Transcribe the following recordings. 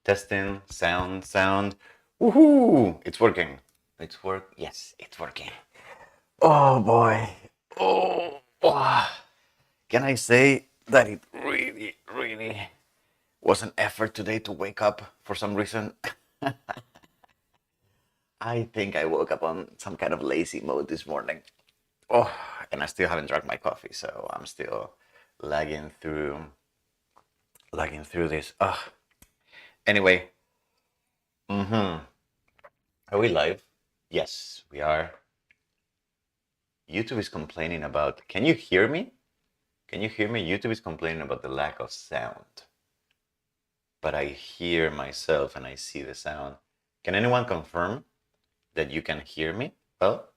Testing, sound. Woohoo! It's working. Yes, it's working. Oh boy. Oh. Can I say that it really was an effort today to wake up for some reason? I think I woke up on some kind of lazy mode this morning. Oh, and I still haven't drunk my coffee, so I'm still lagging through this. Anyway, are we live? Yes, we are. YouTube is complaining about. Can you hear me? Can you hear me? YouTube is complaining about the lack of sound. But I hear myself and I see the sound. Can anyone confirm that you can hear me? Well,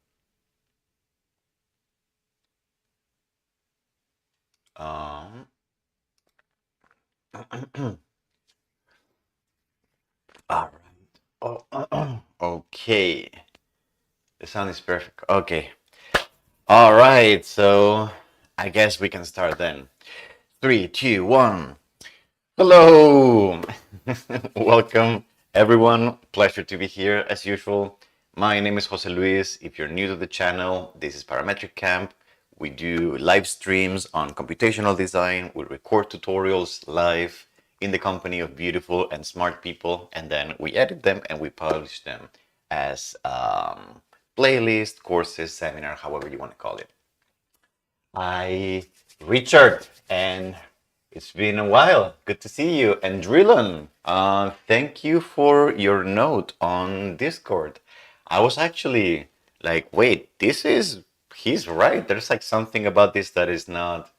all right. Okay. The sound is perfect. Okay. All right. So I guess we can start then. 3, 2, 1. Hello. Welcome, everyone. Pleasure to be here as usual. My name is Jose Luis. If you're new to the channel, this is Parametric Camp. We do live streams on computational design. We record tutorials live in the company of beautiful and smart people, and then we edit them and we publish them as playlist, courses, seminar, however you want to call it. Hi, Richard, and it's been a while. Good to see you. And Drillon, thank you for your note on Discord. I was actually like, wait, he's right. There's like something about this that is not.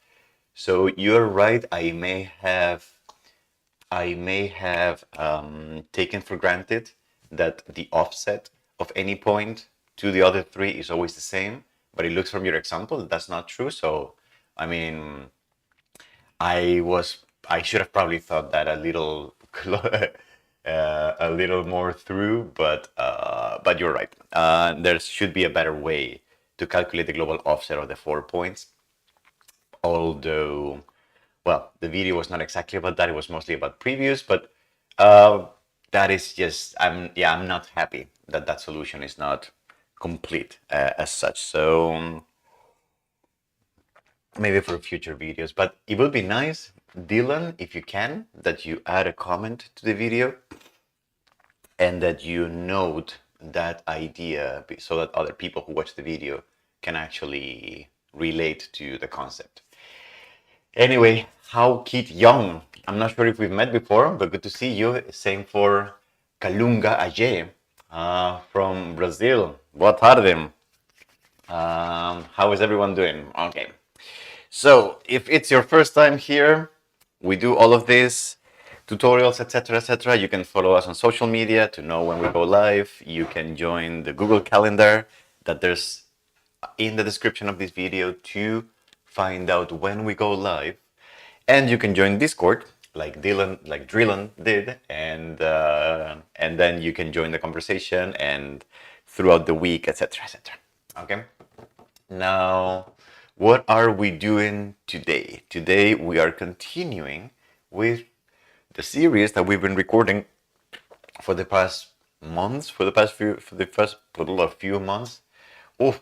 So you're right. I may have taken for granted that the offset of any point to the other three is always the same, but it looks from your example that's not true. So, I mean, I should have probably thought that a little more through, but you're right. There should be a better way to calculate the global offset of the 4 points. Although, well, the video was not exactly about that. It was mostly about previews, but that is just I'm not happy that that solution is not complete as such. So maybe for future videos, but it would be nice, Dylan, if you can, that you add a comment to the video and that you note that idea so that other people who watch the video can actually relate to the concept. Anyway, how Kit Young? I'm not sure if we've met before, but good to see you. Same for Kalunga Aje from Brazil. Boa tarde. How is everyone doing? Okay. So if it's your first time here, we do all of this, tutorials, etc., etc. You can follow us on social media to know when we go live. You can join the Google Calendar that there's in the description of this video to find out when we go live. And you can join Discord like Drillon did, and then you can join the conversation and throughout the week, etc., etc. Okay. Now, what are we doing today? Today we are continuing with the series that we've been recording for the past months, for the first few months. Oh,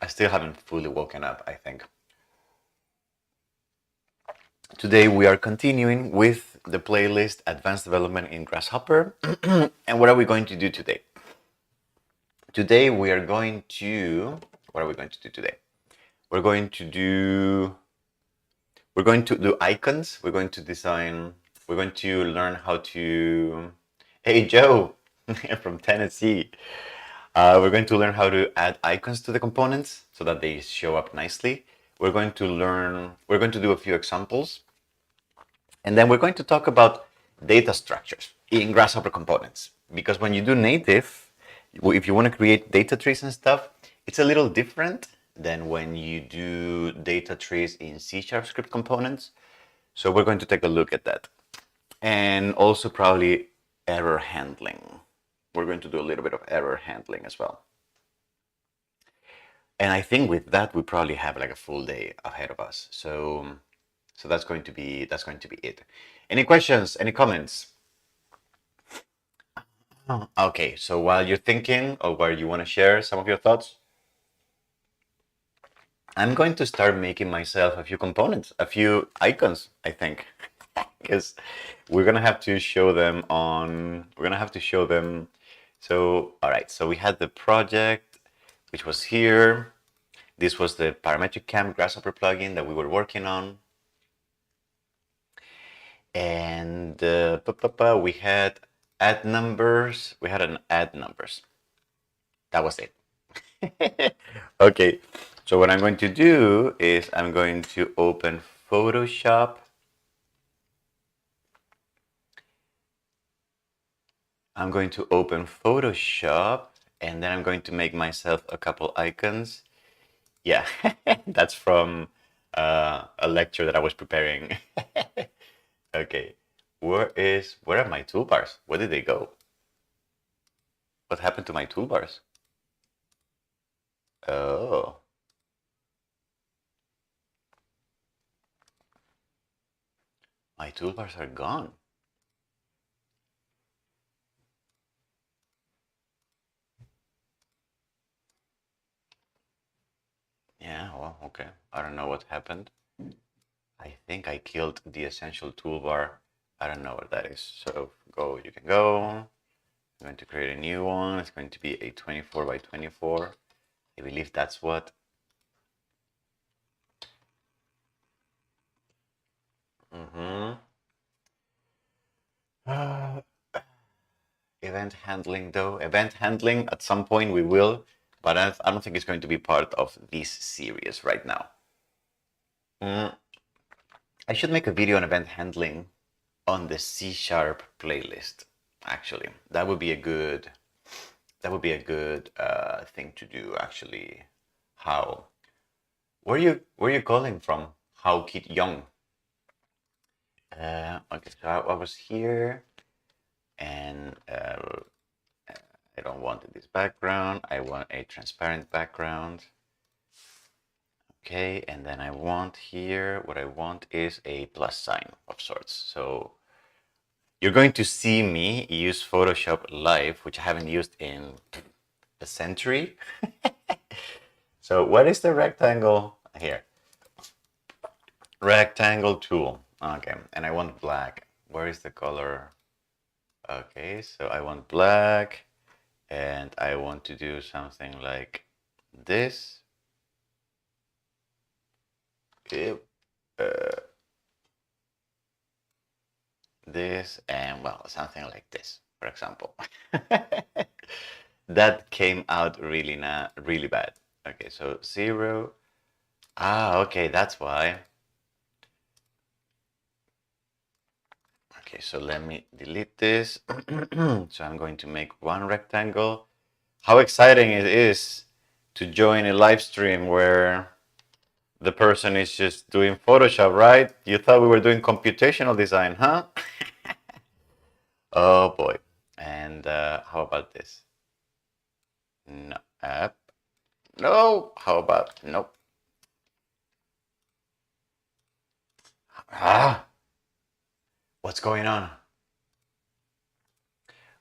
I still haven't fully woken up, I think. Today we are continuing with the playlist Advanced Development in Grasshopper. And what are we going to do today? Today we are going to... What are we going to do today? We're going to do icons. We're going to learn how to... Hey, Joe from Tennessee. We're going to learn how to add icons to the components so that they show up nicely. We're going to do a few examples. And then we're going to talk about data structures in Grasshopper components. Because when you do native, if you want to create data trees and stuff, it's a little different than when you do data trees in C# script components. So we're going to take a look at that. And also probably error handling. We're going to do a little bit of error handling as well. And I think with that, we probably have like a full day ahead of us. So that's going to be it. Any questions? Any comments? Oh, okay, so while you're thinking or while you want to share some of your thoughts, I'm going to start making myself a few components, a few icons, I think, because we're gonna have to show them on. We're gonna have to show them. So, all right. So we had the project, which was here. This was the parametric cam Grasshopper plugin that we were working on, and we had add numbers. We had an add numbers. That was it. Okay, so what I'm going to do is I'm going to open Photoshop. I'm going to open Photoshop and then I'm going to make myself a couple icons. Yeah, that's from a lecture that I was preparing. Okay, where are my toolbars? Where did they go? What happened to my toolbars? Oh. My toolbars are gone. Yeah, well, okay. I don't know what happened. I think I killed the essential toolbar. I don't know what that is. So go, you can go. I'm going to create a new one. It's going to be a 24 by 24. I believe that's what. Uh, event handling though. Event handling, at some point we will, but I don't think it's going to be part of this series right now. I should make a video on event handling on the C# playlist. Actually, that would be a good thing to do. Actually, how? Where you calling from? How Kit Young? Okay, so I was here, and I don't want this background. I want a transparent background. Okay, and then I want here, what I want is a plus sign of sorts. So you're going to see me use Photoshop live, which I haven't used in a century. So what is the rectangle here? Rectangle tool. Okay, and I want black. Where is the color? Okay, so I want black, and I want to do something like this. This, and well, something like this, for example. That came out really bad. Okay, so 0. Ah, okay, that's why. Okay, so let me delete this. So I'm going to make one rectangle. How exciting it is to join a live stream where the person is just doing Photoshop, right? You thought we were doing computational design, huh? Oh boy. And how about this? No. No. How about nope? Ah. What's going on?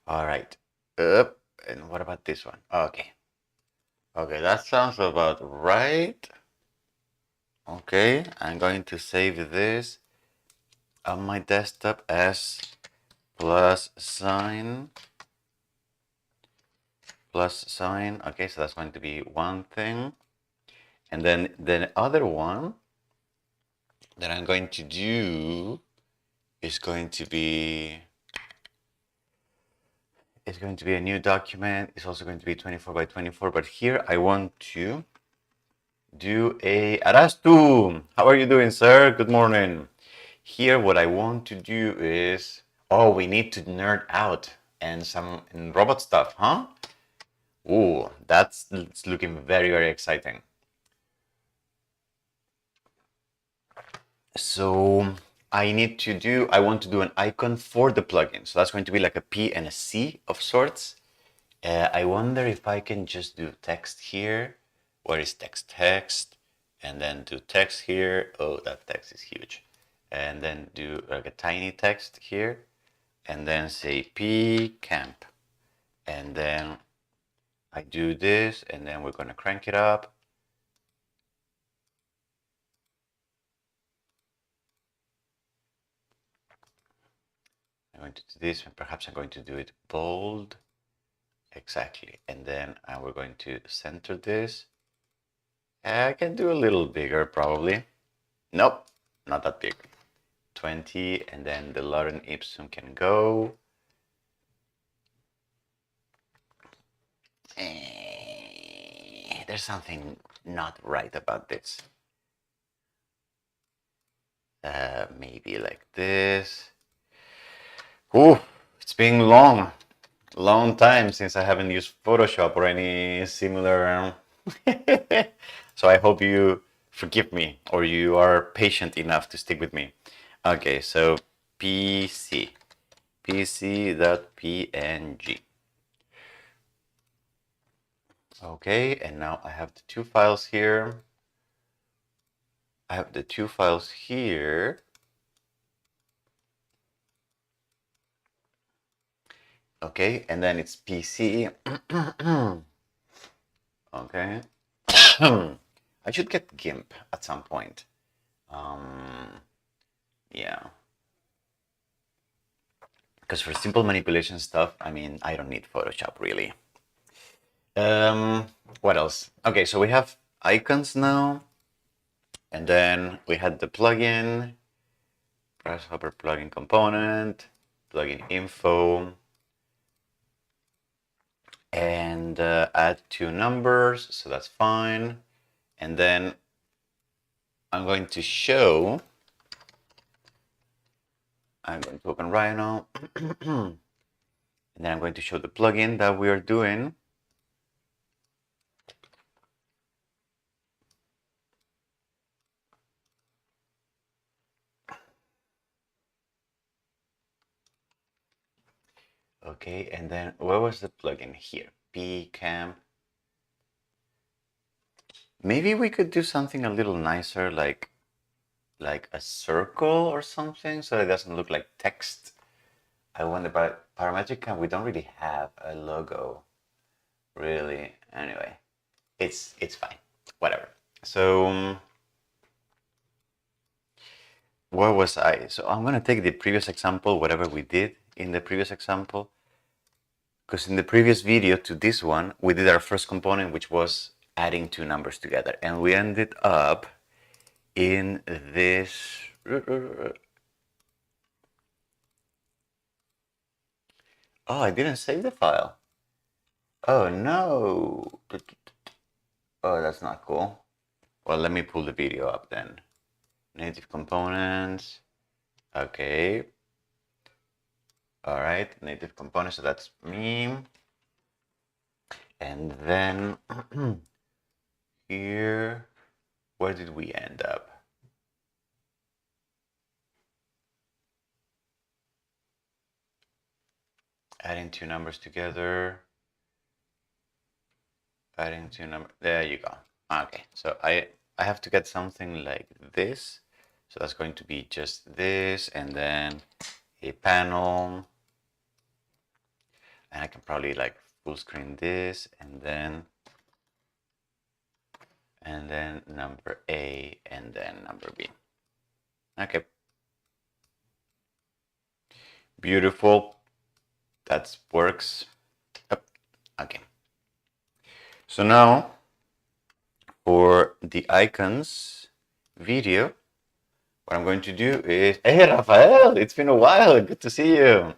All right. Up. And what about this one? Okay. Okay, that sounds about right. Okay, I'm going to save this on my desktop as plus sign. Plus sign. Okay, so that's going to be one thing. And then the other one that I'm going to do is going to be a new document. It's also going to be 24 by 24, but here I want to do a Arastu. How are you doing, sir? Good morning. Here, what I want to do is, oh, we need to nerd out and some robot stuff, huh? Ooh, that's looking very exciting. So I want to do an icon for the plugin. So that's going to be like a P and a C of sorts. I wonder if I can just do text here. Where is text? Text. And then do text here. Oh, that text is huge. And then do like a tiny text here. And then say PCam. and then I do this, and then we're going to crank it up. I'm going to do this, and perhaps I'm going to do it bold. Exactly. And then we're going to center this. I can do a little bigger, probably. Nope, not that big. 20, and then the lorem ipsum can go. There's something not right about this. Maybe like this. Ooh, it's been long time since I haven't used Photoshop or any similar. So I hope you forgive me, or you are patient enough to stick with me. Okay, so pc.png. Okay, and now I have the two files here. I have the two files here. Okay, and then it's PC. Okay. I should get GIMP at some point. Yeah. Because for simple manipulation stuff, I mean, I don't need Photoshop really. What else? Okay, so we have icons now. And then we had the plugin, Grasshopper plugin component, plugin info, and add two numbers, so that's fine. And then I'm going to show, I'm going to open Rhino, and then I'm going to show the plugin that we are doing. Okay, and then where was the plugin? Here, PCam. Maybe we could do something a little nicer, like a circle or something, so it doesn't look like text. I wonder, but parametric cam, we don't really have a logo, really. Anyway, it's fine, whatever. So where was I? So I'm gonna take the previous example, whatever we did in the previous example, because in the previous video to this one, we did our first component, which was adding two numbers together, and we ended up in this. Oh, I didn't save the file. Oh no. Oh, that's not cool. Well, let me pull the video up then. Native components. Okay. All right, native components, so that's me. And then here, where did we end up? Adding two numbers together. Adding two numbers. There you go. Okay, so I have to get something like this. So that's going to be just this, and then a panel. And I can probably like full screen this, and then number A, and then number B. Okay. Beautiful. That works. Yep. Okay. So now for the icons video, what I'm going to do is, hey Rafael, it's been a while, good to see you.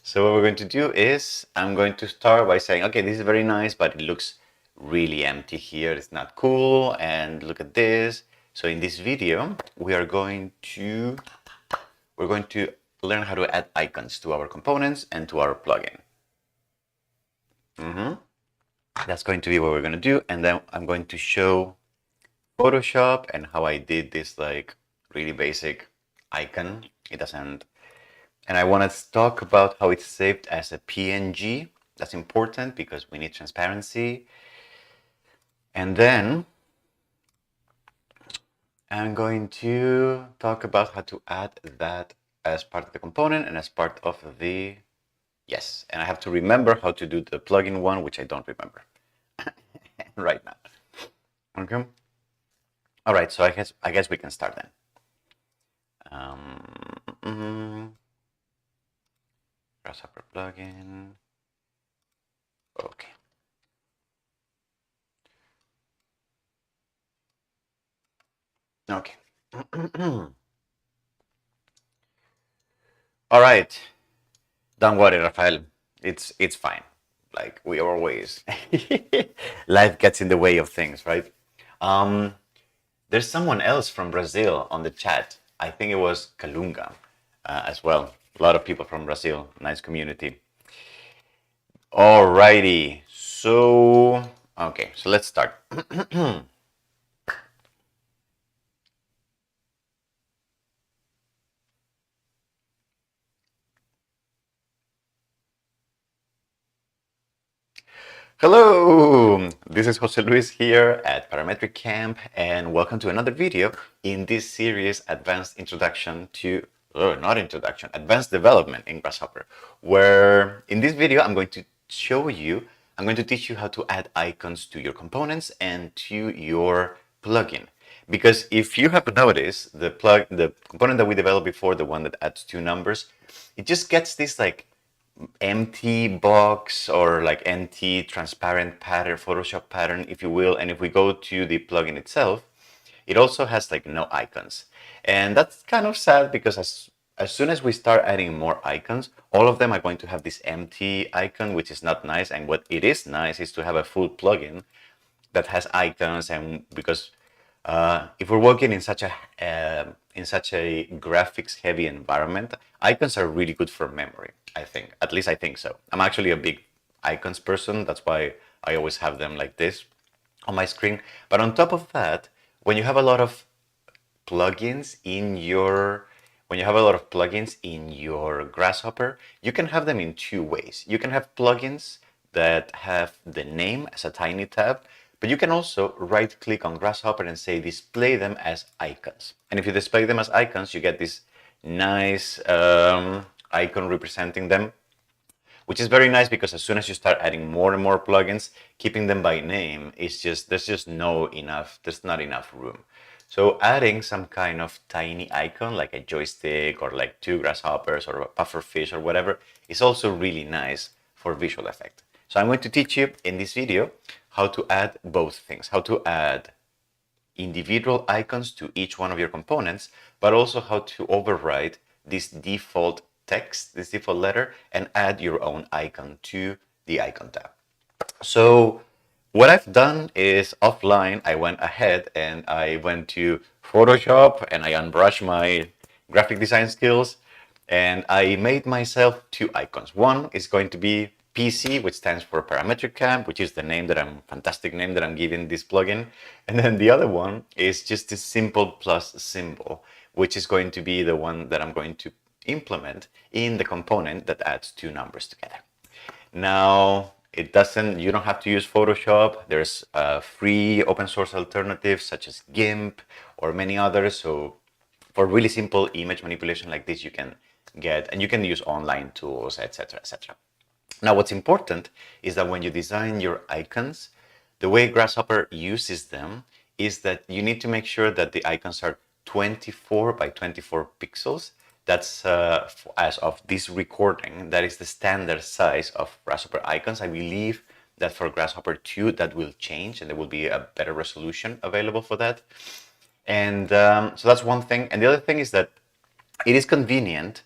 So what we're going to do is, I'm going to start by saying, okay, this is very nice, but it looks really empty here, it's not cool, and look at this. So in this video, we're going to learn how to add icons to our components and to our plugin. That's going to be what we're going to do, and then I'm going to show Photoshop and how I did this like really basic icon. It doesn't, and I want to talk about how it's saved as a PNG. That's important because we need transparency. And then I'm going to talk about how to add that as part of the component and as part of the Yes, and I have to remember how to do the plugin one, which I don't remember right now. Okay. All right, so I guess we can start then. Grasshopper plugin. Okay. Okay. All right. Don't worry, Rafael. It's fine. Like we always, life gets in the way of things, right? Um, there's someone else from Brazil on the chat. I think it was Kalunga as well. A lot of people from Brazil. Nice community. Alrighty. So, okay. So let's start. Hello, this is Jose Luis here at Parametric Camp, and welcome to another video in this series, Advanced Introduction to, not Introduction, Advanced Development in Grasshopper, where in this video I'm going to teach you how to add icons to your components and to your plugin. Because if you have noticed, the component that we developed before, the one that adds two numbers, it just gets this like empty box or like empty transparent pattern, Photoshop pattern, if you will. And if we go to the plugin itself, it also has like no icons. And that's kind of sad because as soon as we start adding more icons, all of them are going to have this empty icon, which is not nice. And what it is nice is to have a full plugin that has icons, and because if we're working in such a graphics heavy environment, icons are really good for memory. I think, at least I think so. I'm actually a big icons person. That's why I always have them like this on my screen. But on top of that, when you have a lot of plugins in your Grasshopper, you can have them in two ways. You can have plugins that have the name as a tiny tab, but you can also right click on Grasshopper and say display them as icons. And if you display them as icons, you get this nice icon representing them, which is very nice because as soon as you start adding more and more plugins, keeping them by name is just, there's not enough room. So adding some kind of tiny icon like a joystick or like two grasshoppers or a pufferfish or whatever is also really nice for visual effect. So I'm going to teach you in this video how to add both things, how to add individual icons to each one of your components, but also how to override this default text, this default letter, and add your own icon to the icon tab. So what I've done is offline, I went ahead and I went to Photoshop and I unbrushed my graphic design skills and I made myself two icons. One is going to be PC, which stands for Parametric Camp, which is the fantastic name that I'm giving this plugin. And then the other one is just this simple plus symbol, which is going to be the one that I'm going to implement in the component that adds two numbers together. Now, you don't have to use Photoshop. There's free open source alternatives such as GIMP or many others. So for really simple image manipulation like this, you can use online tools, etc., etc. Now, what's important is that when you design your icons, the way Grasshopper uses them is that you need to make sure that the icons are 24 by 24 pixels. That's as of this recording, that is the standard size of Grasshopper icons. I believe that for Grasshopper 2 that will change and there will be a better resolution available for that. And so that's one thing. And the other thing is that it is convenient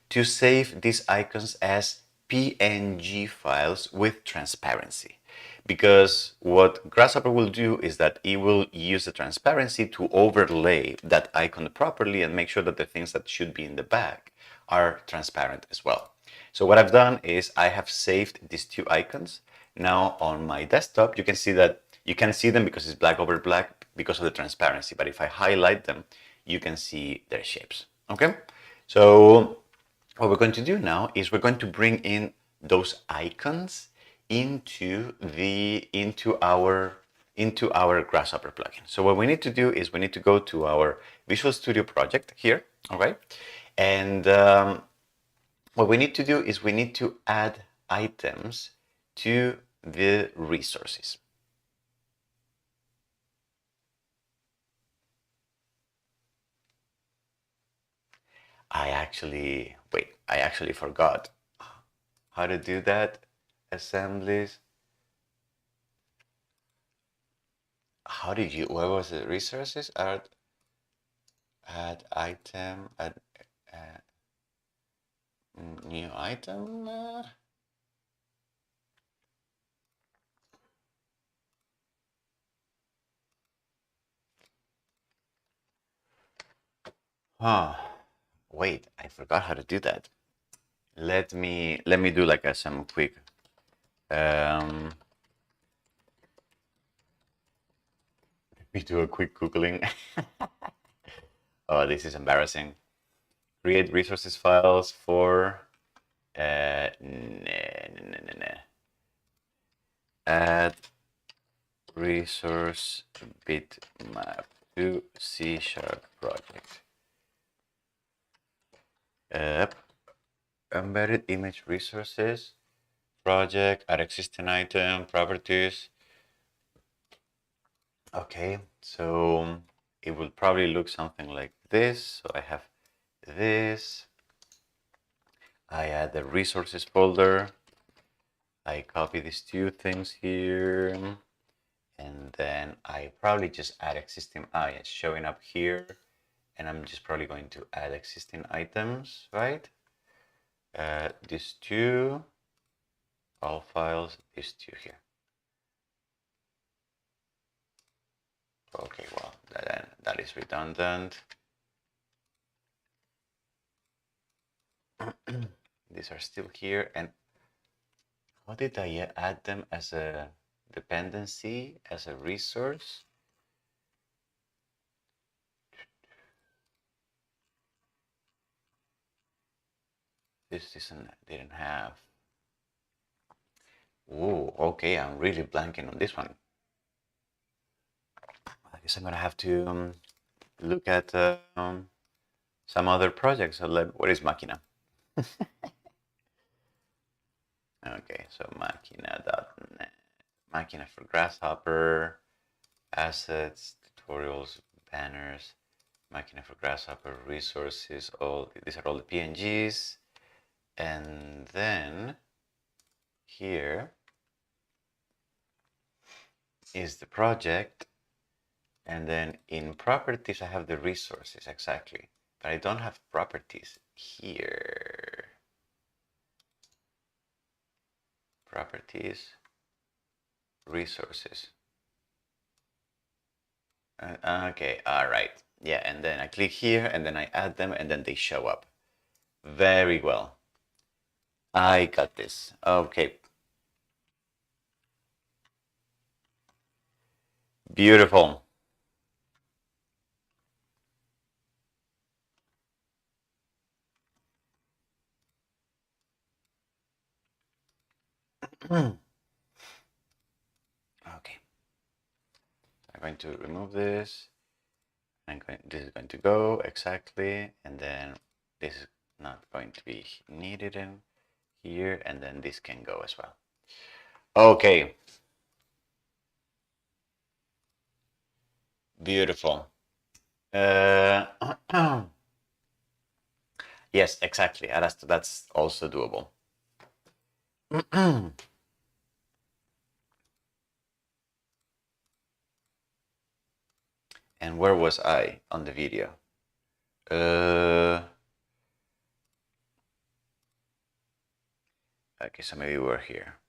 to save these icons as PNG files with transparency. Because what Grasshopper will do is that it will use the transparency to overlay that icon properly and make sure that the things that should be in the back are transparent as well. So what I've done is I have saved these two icons. Now on my desktop, you can see them because it's black over black because of the transparency. But if I highlight them, you can see their shapes. Okay? So what we're going to do now is we're going to bring in those icons into our Grasshopper plugin. So what we need to do is we need to go to our Visual Studio project here, all right? And what we need to do is we need to add items to the resources. I actually forgot how to do that. Assemblies. How did you, where was it? Resources, add item, add new item. Huh. Wait, I forgot how to do that. Let me do like some quick. Let me do a quick googling. Oh, this is embarrassing. Create resources files for add resource bitmap to C# project. Embedded image resources project, add existing item, properties. Okay, so it will probably look something like this. So I have this. I add the resources folder. I copy these two things here. And then I probably just add existing, it's showing up here. And I'm just probably going to add existing items, right? These two, all files, these two here. Okay, well, that is redundant. These are still here. And how did I add them as a dependency, as a resource? This didn't have. Oh, okay, I'm really blanking on this one. I guess I'm gonna have to look at some other projects. So what is Machina? Okay, so Machina.net, Machina for Grasshopper, assets, tutorials, banners, Machina for Grasshopper, resources, these are all the PNGs. And then here is the project. And then in properties, I have the resources, exactly. But I don't have properties here. Properties, resources. Okay, all right. Yeah, and then I click here, and then I add them, and then they show up. Very well. I got this. Okay. Beautiful. Okay. I'm going to remove this. This is going to go exactly, and then this is not going to be needed in here, and then this can go as well. Okay. Beautiful. Yes, exactly. That's also doable. And where was I on the video? Okay, so maybe we're here.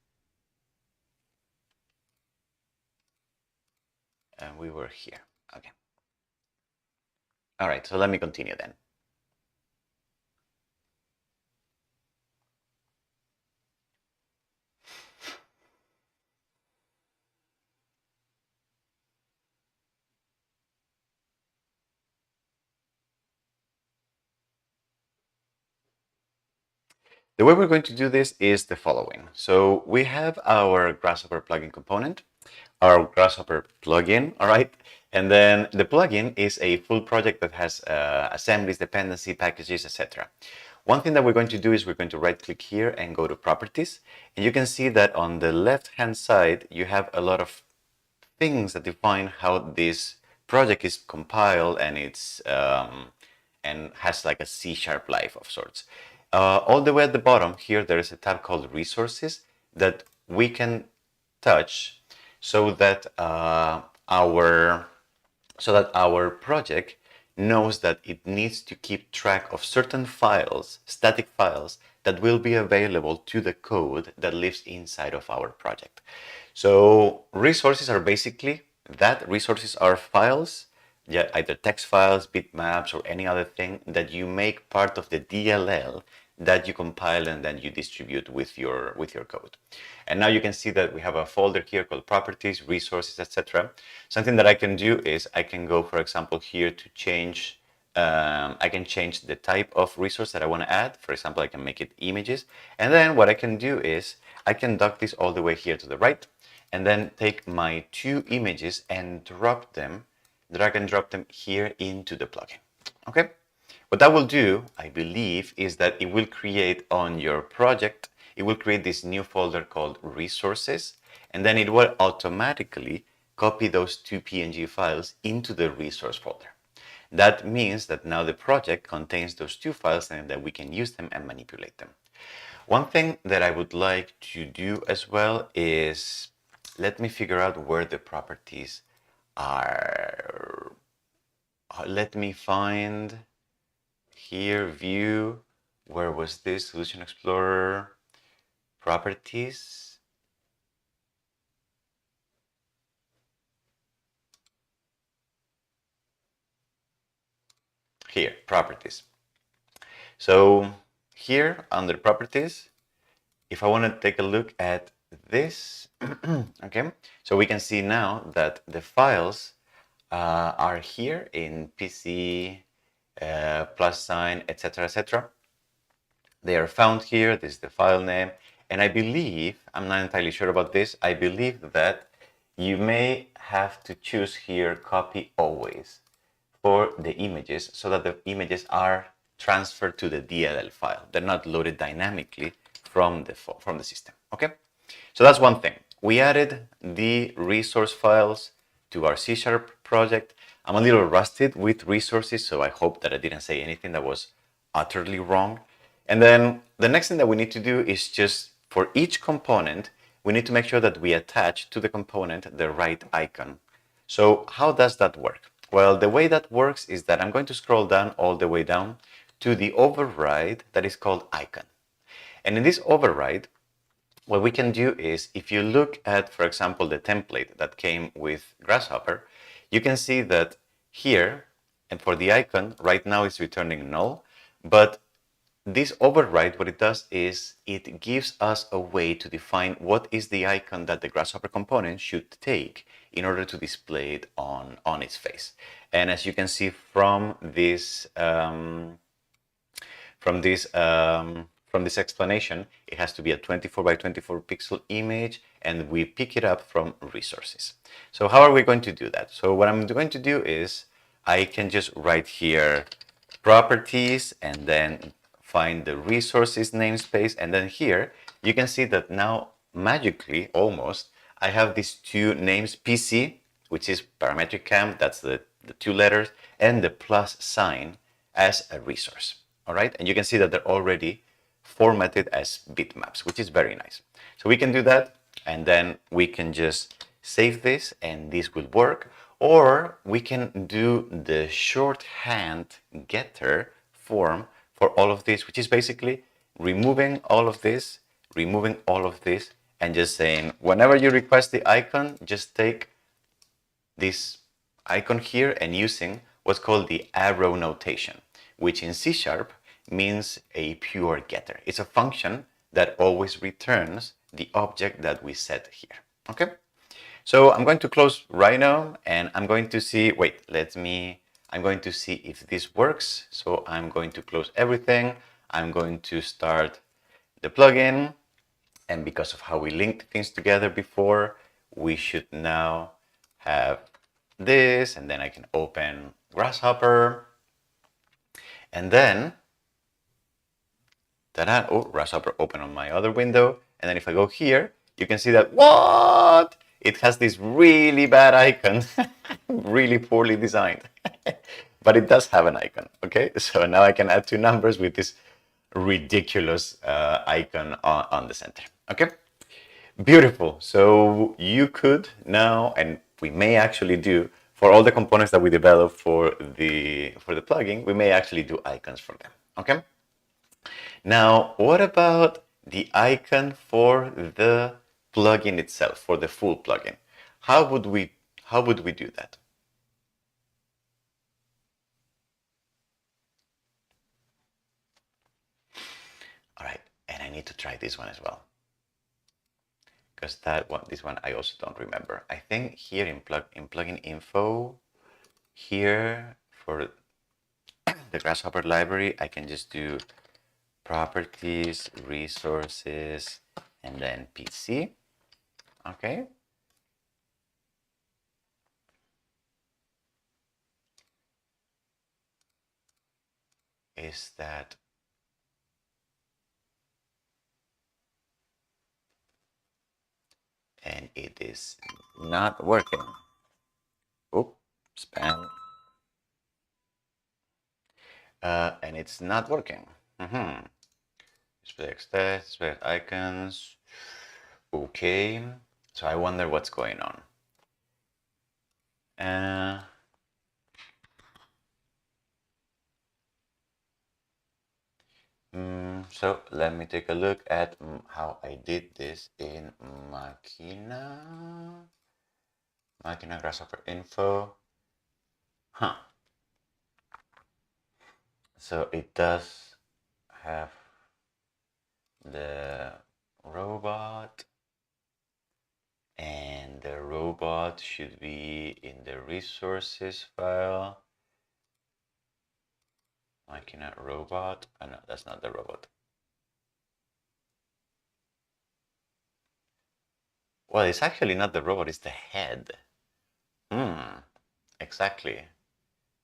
And we were here. Okay. All right, so let me continue then. The way we're going to do this is the following. So we have our Grasshopper plugin component, our Grasshopper plugin, all right? And then the plugin is a full project that has assemblies, dependency, packages, etc. One thing that we're going to do is we're going to right click here and go to properties. And you can see that on the left hand side, you have a lot of things that define how this project is compiled, and it's and has like a C# life of sorts. All the way at the bottom here, there is a tab called resources that we can touch so that our project knows that it needs to keep track of certain files, static files, that will be available to the code that lives inside of our project. So resources are basically that. Resources are files, yeah, either text files, bitmaps, or any other thing that you make part of the DLL that you compile and then you distribute with your code. And now you can see that we have a folder here called properties, resources, etc. Something that I can do is I can go, for example, here to change. I can change the type of resource that I want to add. For example, I can make it images. And then what I can do is I can dock this all the way here to the right, and then take my 2 images and drag and drop them here into the plugin. Okay? What that will do, I believe, is that it will create on your project, it will create this new folder called resources, and then it will automatically copy those 2 PNG files into the resource folder. That means that now the project contains those 2 files and that we can use them and manipulate them. One thing that I would like to do as well is, let me figure out where the properties are. Let me find here, view, where was this? Solution Explorer, properties. Here, properties. So here under properties, if I want to take a look at this, okay, so we can see now that the files are here in PC, plus sign, etc., etc. They are found here. This is the file name. And I believe, I'm not entirely sure about this, I believe that you may have to choose here copy always for the images so that the images are transferred to the DLL file. They're not loaded dynamically from the system. Okay? So that's one thing. We added the resource files to our C# project. I'm a little rusted with resources, so I hope that I didn't say anything that was utterly wrong. And then the next thing that we need to do is just for each component, we need to make sure that we attach to the component the right icon. So how does that work? Well, the way that works is that I'm going to scroll down all the way down to the override that is called icon. And in this override, what we can do is, if you look at, for example, the template that came with Grasshopper, you can see that here, and for the icon, right now it's returning null, but this override, what it does is it gives us a way to define what is the icon that the Grasshopper component should take in order to display it on its face. And as you can see from this explanation, it has to be a 24 by 24 pixel image, and we pick it up from resources. So how are we going to do that? So what I'm going to do is I can just write here properties and then find the resources namespace, and then here you can see that now magically almost I have these 2 names, PC, which is parametric cam, that's the 2 letters, and the plus sign as a resource. All right, and you can see that they're already formatted as bitmaps, which is very nice. So we can do that, and then we can just save this and this will work. Or we can do the shorthand getter form for all of this, which is basically removing all of this, and just saying, whenever you request the icon, just take this icon here and using what's called the arrow notation, which in C# means a pure getter. It's a function that always returns the object that we set here. Okay? So I'm going to close right now, and I'm going to see, I'm going to see if this works. So I'm going to close everything. I'm going to start the plugin. And because of how we linked things together before, we should now have this, and then I can open Grasshopper. And then Ta-da! Oh, Grasshopper open on my other window. And then if I go here, you can see that, what? It has this really bad icon, really poorly designed. But it does have an icon, okay? So now I can add two numbers with this ridiculous icon on the center, okay? Beautiful. So you could now, and we may actually do, for all the components that we develop for the plugin, we may actually do icons for them, okay? Now, what about the icon for the plugin itself, for the full plugin? How would we do that? All right, and I need to try this one as well, because this one I also don't remember. I think here in plugin info, here for the Grasshopper library, I can just do properties, resources, and then PC. Okay. Is that and it is not working. Oops, spam. And it's not working. Display text, display icons. Okay, so I wonder what's going on. So let me take a look at how I did this in Machina Grasshopper info. So it does have the robot, and the robot should be in the resources file. Machina robot. Oh no, that's not the robot. Well, it's actually not the robot, it's the head. Exactly.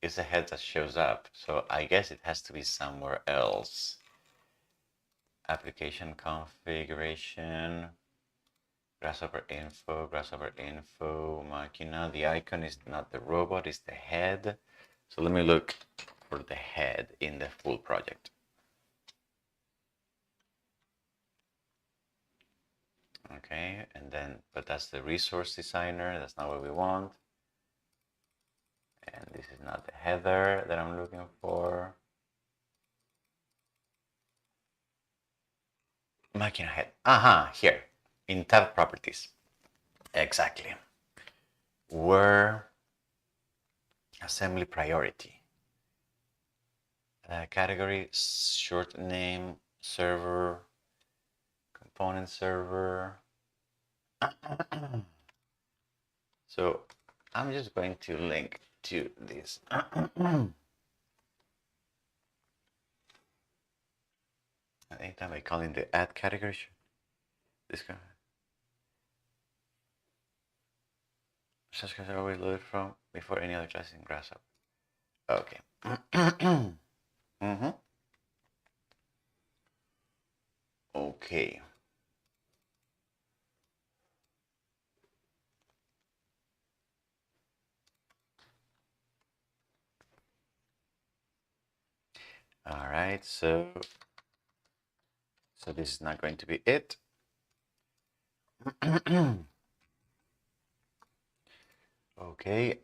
It's the head that shows up. So I guess it has to be somewhere else. Application configuration, Grasshopper info, Machina. The icon is not the robot, it's the head. So let me look for the head in the full project. Okay, and then, but that's the resource designer, that's not what we want. And this is not the header that I'm looking for. Machina head. Here in tab properties. Exactly. Where assembly priority. Category, short name, server, component server. So I'm just going to link to this. Anytime I call in the add category, this guy. Such class are always loaded from before any other class in Grasshopper. Okay. Okay. All right, so this is not going to be it. Okay.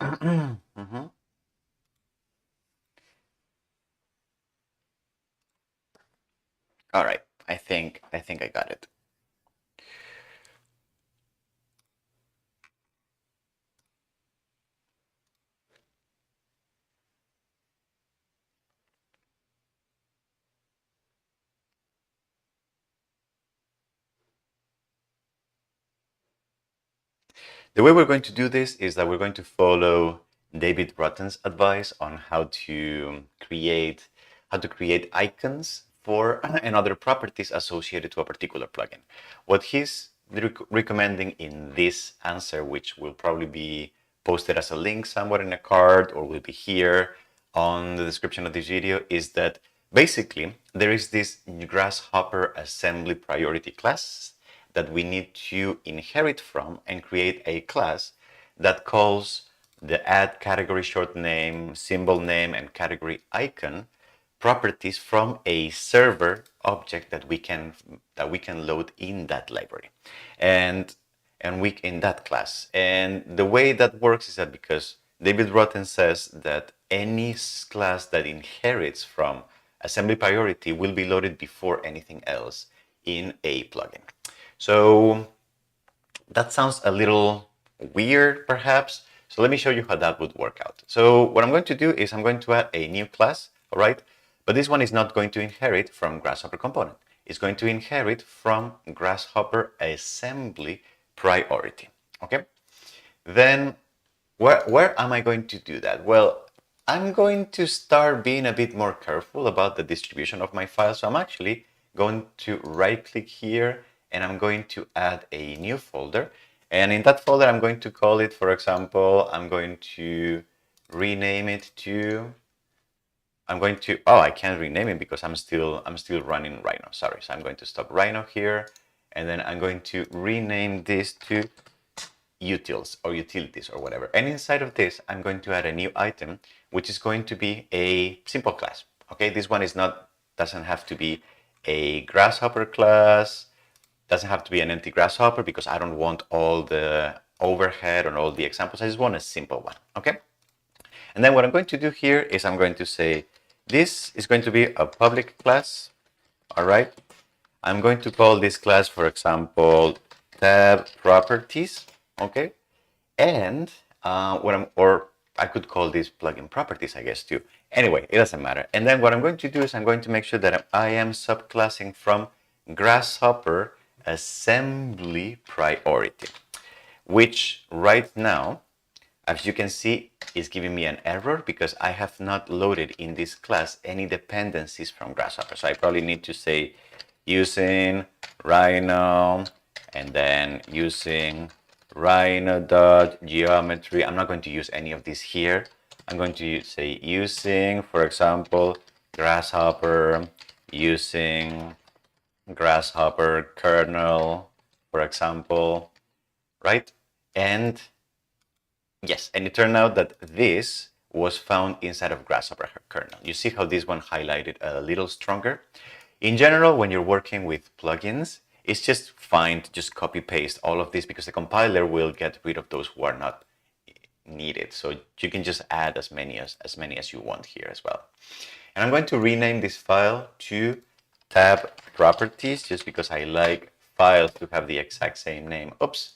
All right, I think I got it. The way we're going to do this is that we're going to follow David Rutten's advice on how to create icons for and other properties associated to a particular plugin. What he's recommending in this answer, which will probably be posted as a link somewhere in a card or will be here on the description of this video, is that basically, there is this Grasshopper assembly priority class that we need to inherit from and create a class that calls the add category short name, symbol name, and category icon properties from a server object that we can load in that library and we in that class. And the way that works is that because David Rotten says that any class that inherits from assembly priority will be loaded before anything else in a plugin. So that sounds a little weird, perhaps. So let me show you how that would work out. So what I'm going to do is I'm going to add a new class, all right? But this one is not going to inherit from Grasshopper component. It's going to inherit from Grasshopper assembly priority, okay? Then where am I going to do that? Well, I'm going to start being a bit more careful about the distribution of my files. So I'm actually going to right click here and I'm going to add a new folder. And in that folder, I'm going to call it, for example, I'm going to rename it to, oh, I can't rename it because I'm still running Rhino. Sorry. So I'm going to stop Rhino here. And then I'm going to rename this to utils or utilities or whatever. And inside of this, I'm going to add a new item, which is going to be a simple class. Okay, this one doesn't have to be a Grasshopper class, doesn't have to be an empty Grasshopper because I don't want all the overhead and all the examples. I just want a simple one. Okay. And then what I'm going to do here is I'm going to say, this is going to be a public class. All right. I'm going to call this class, for example, tab properties. Okay, and or I could call this plugin properties, I guess, too. Anyway, it doesn't matter. And then what I'm going to do is I'm going to make sure that I am subclassing from Grasshopper assembly priority, which right now, as you can see, is giving me an error because I have not loaded in this class any dependencies from Grasshopper. So I probably need to say using Rhino and then using Rhino.geometry. I'm not going to use any of this here. I'm going to say using, for example, Grasshopper, using Grasshopper kernel, for example, right? And yes, and it turned out that this was found inside of Grasshopper kernel. You see how this one highlighted a little stronger? In general, when you're working with plugins, it's just fine to just copy paste all of this because the compiler will get rid of those who are not needed. So you can just add as many as you want here as well. And I'm going to rename this file to tab properties just because I like files to have the exact same name. Oops,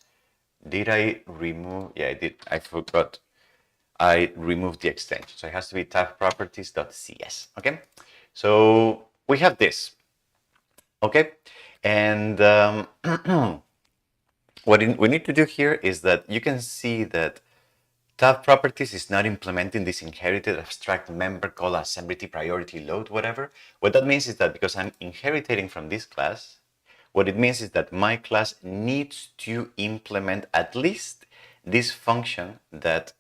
did I remove? Yeah, I did. I forgot. I removed the extension. So it has to be tab properties.cs. Okay, so we have this. Okay, and what we need to do here is that you can see that tab properties is not implementing this inherited abstract member called assembly priority load, whatever. What that means is that because I'm inheriting from this class, what it means is that my class needs to implement at least this function that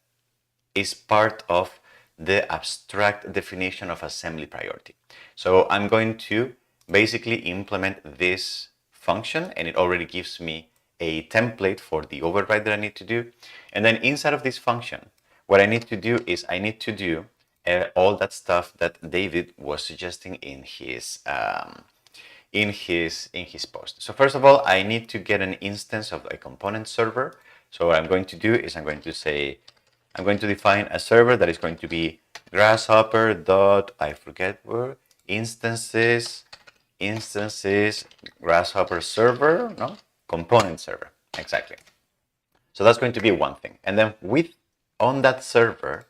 is part of the abstract definition of assembly priority. So I'm going to basically implement this function and it already gives me a template for the override that I need to do. And then inside of this function, what I need to do is I need to do all that stuff that David was suggesting in his post. So first of all, I need to get an instance of a component server. So what I'm going to do is I'm going to define a server that is going to be Grasshopper dot, I forget where, instances Grasshopper server, no, component server, exactly. So that's going to be one thing. And then on that server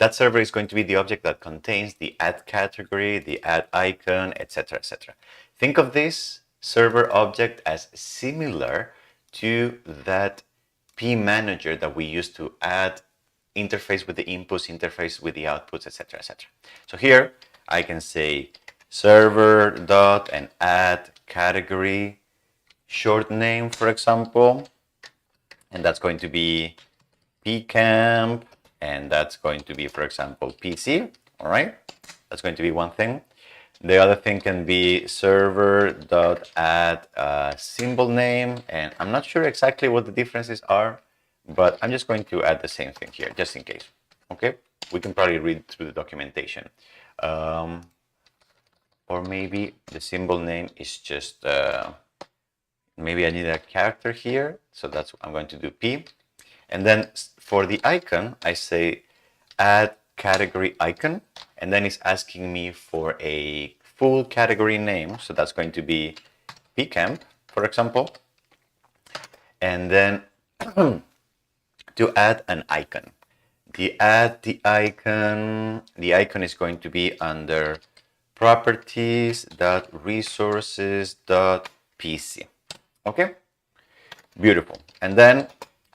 is going to be the object that contains the add category, the add icon, etc., etc. Think of this server object as similar to that P manager that we use to add interface with the inputs, interface with the outputs, etc., etc. So here I can say server dot and add category short name, for example, and that's going to be PCam, and that's going to be, for example, PC. All right, that's going to be one thing. The other thing can be server.add symbol name, and I'm not sure exactly what the differences are, but I'm just going to add the same thing here, just in case. Okay, we can probably read through the documentation. Or maybe the symbol name is just, maybe I need a character here, so that's what I'm going to do P. And then for the icon, I say add category icon, and then it's asking me for a full category name, so that's going to be PCam, for example. And then to add an icon. The icon is going to be under properties.resources.pc. Okay, beautiful. And then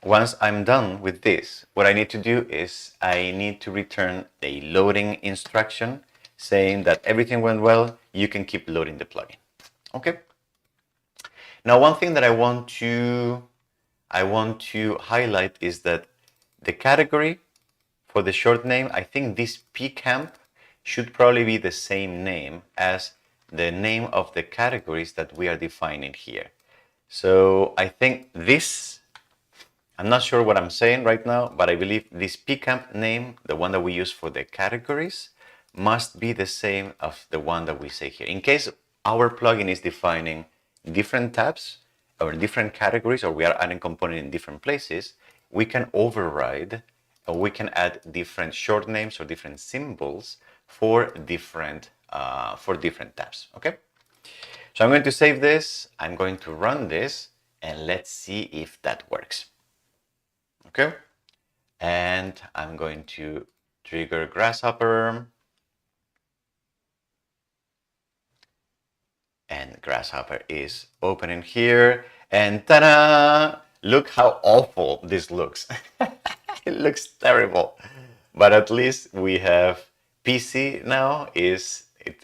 once I'm done with this, what I need to do is I need to return a loading instruction saying that everything went well, you can keep loading the plugin. Okay. Now, one thing that I want to highlight is that the category for the short name, I think this PCamp should probably be the same name as the name of the categories that we are defining here. So I think this, I'm not sure what I'm saying right now, but I believe this PCamp name, the one that we use for the categories, must be the same of the one that we say here. In case our plugin is defining different tabs or different categories, or we are adding component in different places, we can override, or we can add different short names or different symbols for different tabs. Okay. So I'm going to save this. I'm going to run this, and let's see if that works. Okay. And I'm going to trigger Grasshopper. And Grasshopper is opening here. And ta-da! Look how awful this looks. It looks terrible. But at least we have PC now.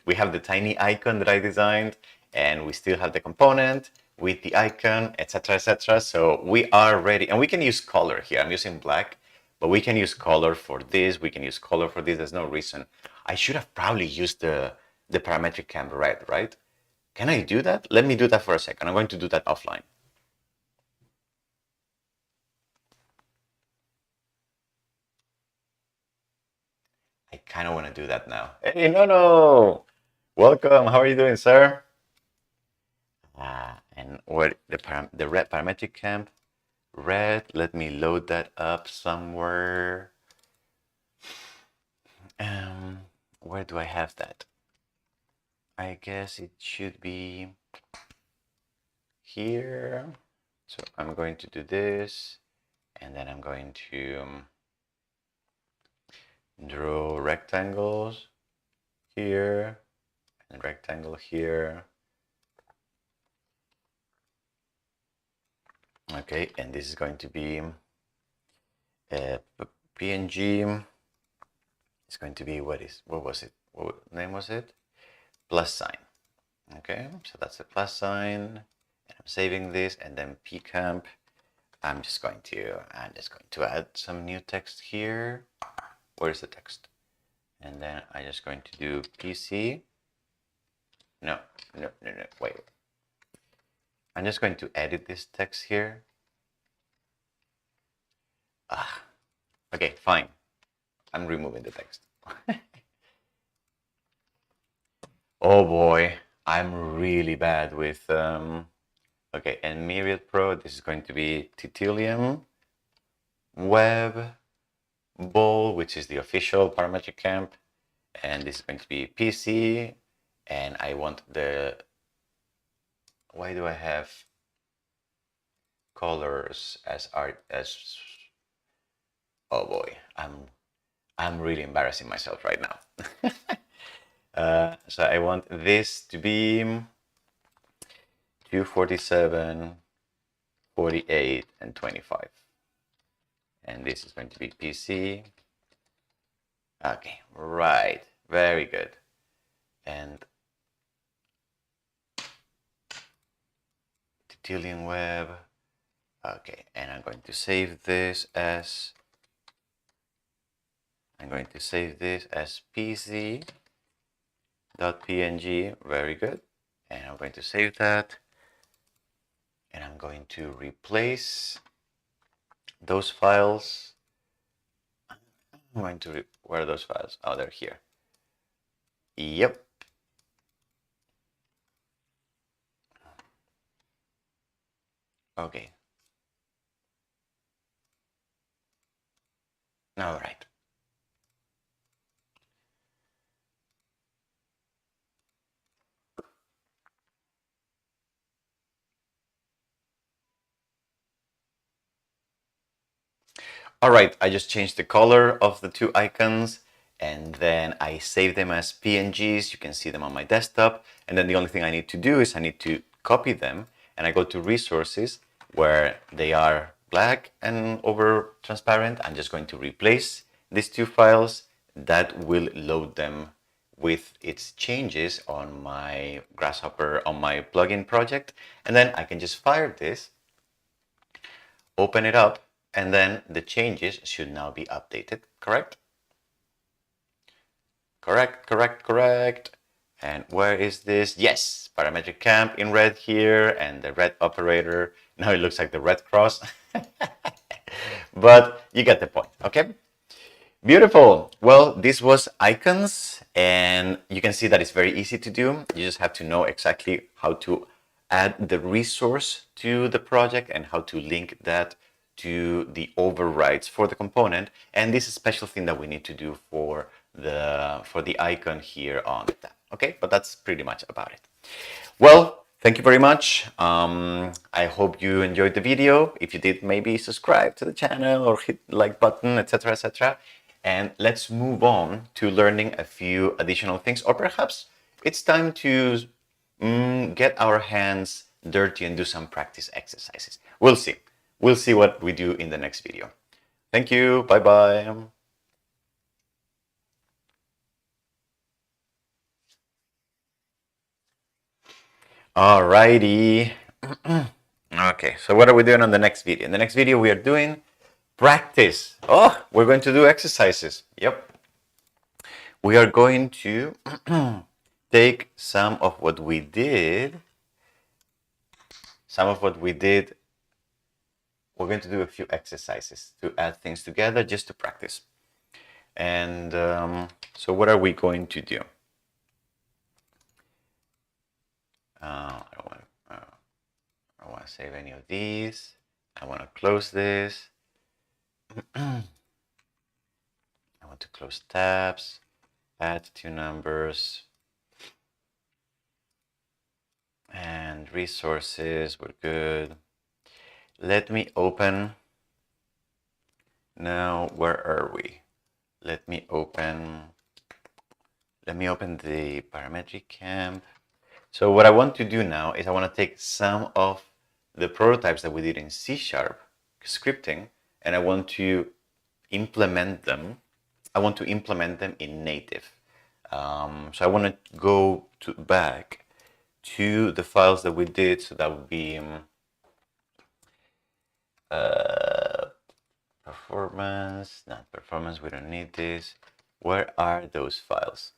We have the tiny icon that I designed, and we still have the component with the icon, etc., etc. So we are ready. And we can use color here. I'm using black, but we can use color for this. We can use color for this. There's no reason. I should have probably used the parametric cam red, right? Can I do that? Let me do that for a second. I'm going to do that offline. I kind of want to do that now. Hey, no. Welcome. How are you doing, sir? And what the red parametric camp? Red. Let me load that up somewhere. Where do I have that? I guess it should be here. So I'm going to do this, and then I'm going to draw rectangles here and rectangle here. Okay, and this is going to be PNG. It's going to be what was it? What name was it? Plus sign. Okay, so that's the plus sign. And I'm saving this, and then PCamp. I'm just going to add some new text here. Where's the text? And then I'm just going to do PC. No, wait. I'm just going to edit this text here. Okay, fine. I'm removing the text. Oh boy, I'm really bad with okay, and Myriad Pro, this is going to be Titanium Web Ball, which is the official parametric camp, and this is going to be PC, and I want the, why do I have colors as art as, oh boy, I'm really embarrassing myself right now. So I want this to be 247, 48, and 25. And this is going to be PC. Okay, right, very good. And Titanium Web. Okay, and I'm going to save this as PC. .png, very good. And I'm going to save that. And I'm going to replace those files. I'm going to, where are those files? Oh, they're here. Yep. Okay. All right. All right, I just changed the color of the two icons and then I save them as PNGs. You can see them on my desktop. And then the only thing I need to do is I need to copy them and I go to resources where they are black and over transparent. I'm just going to replace these two files. That will load them with its changes on my Grasshopper, on my plugin project. And then I can just fire this, open it up, and then the changes should now be updated, correct? Correct. And where is this? Yes, parametric camp in red here, and the red operator. Now it looks like the red cross. But you get the point, okay? Beautiful. Well, this was icons, and you can see that it's very easy to do. You just have to know exactly how to add the resource to the project and how to link that to the overrides for the component. And this is a special thing that we need to do for the icon here on the tab. Okay, but that's pretty much about it. Well, thank you very much. I hope you enjoyed the video. If you did, maybe subscribe to the channel or hit the like button, etc., etc. And let's move on to learning a few additional things, or perhaps it's time to get our hands dirty and do some practice exercises. We'll see. We'll see what we do in the next video. Thank you. Bye-bye. Alrighty. Okay, so what are we doing on the next video? In the next video, we are doing practice. Oh, we're going to do exercises. Yep. We are going to take some of what we did. We're going to do a few exercises to add things together just to practice. And so what are we going to do? I don't want to save any of these. I want to close this. I want to close tabs, add two numbers, and resources, we're good. Let me open, now where are we? Let me open the parametric camp. So what I want to do now is I want to take some of the prototypes that we did in C# scripting, and I want to implement them. I want to implement them in native. So I want to go back to the files that we did. So that would be performance, not performance, we don't need this. Where are those files?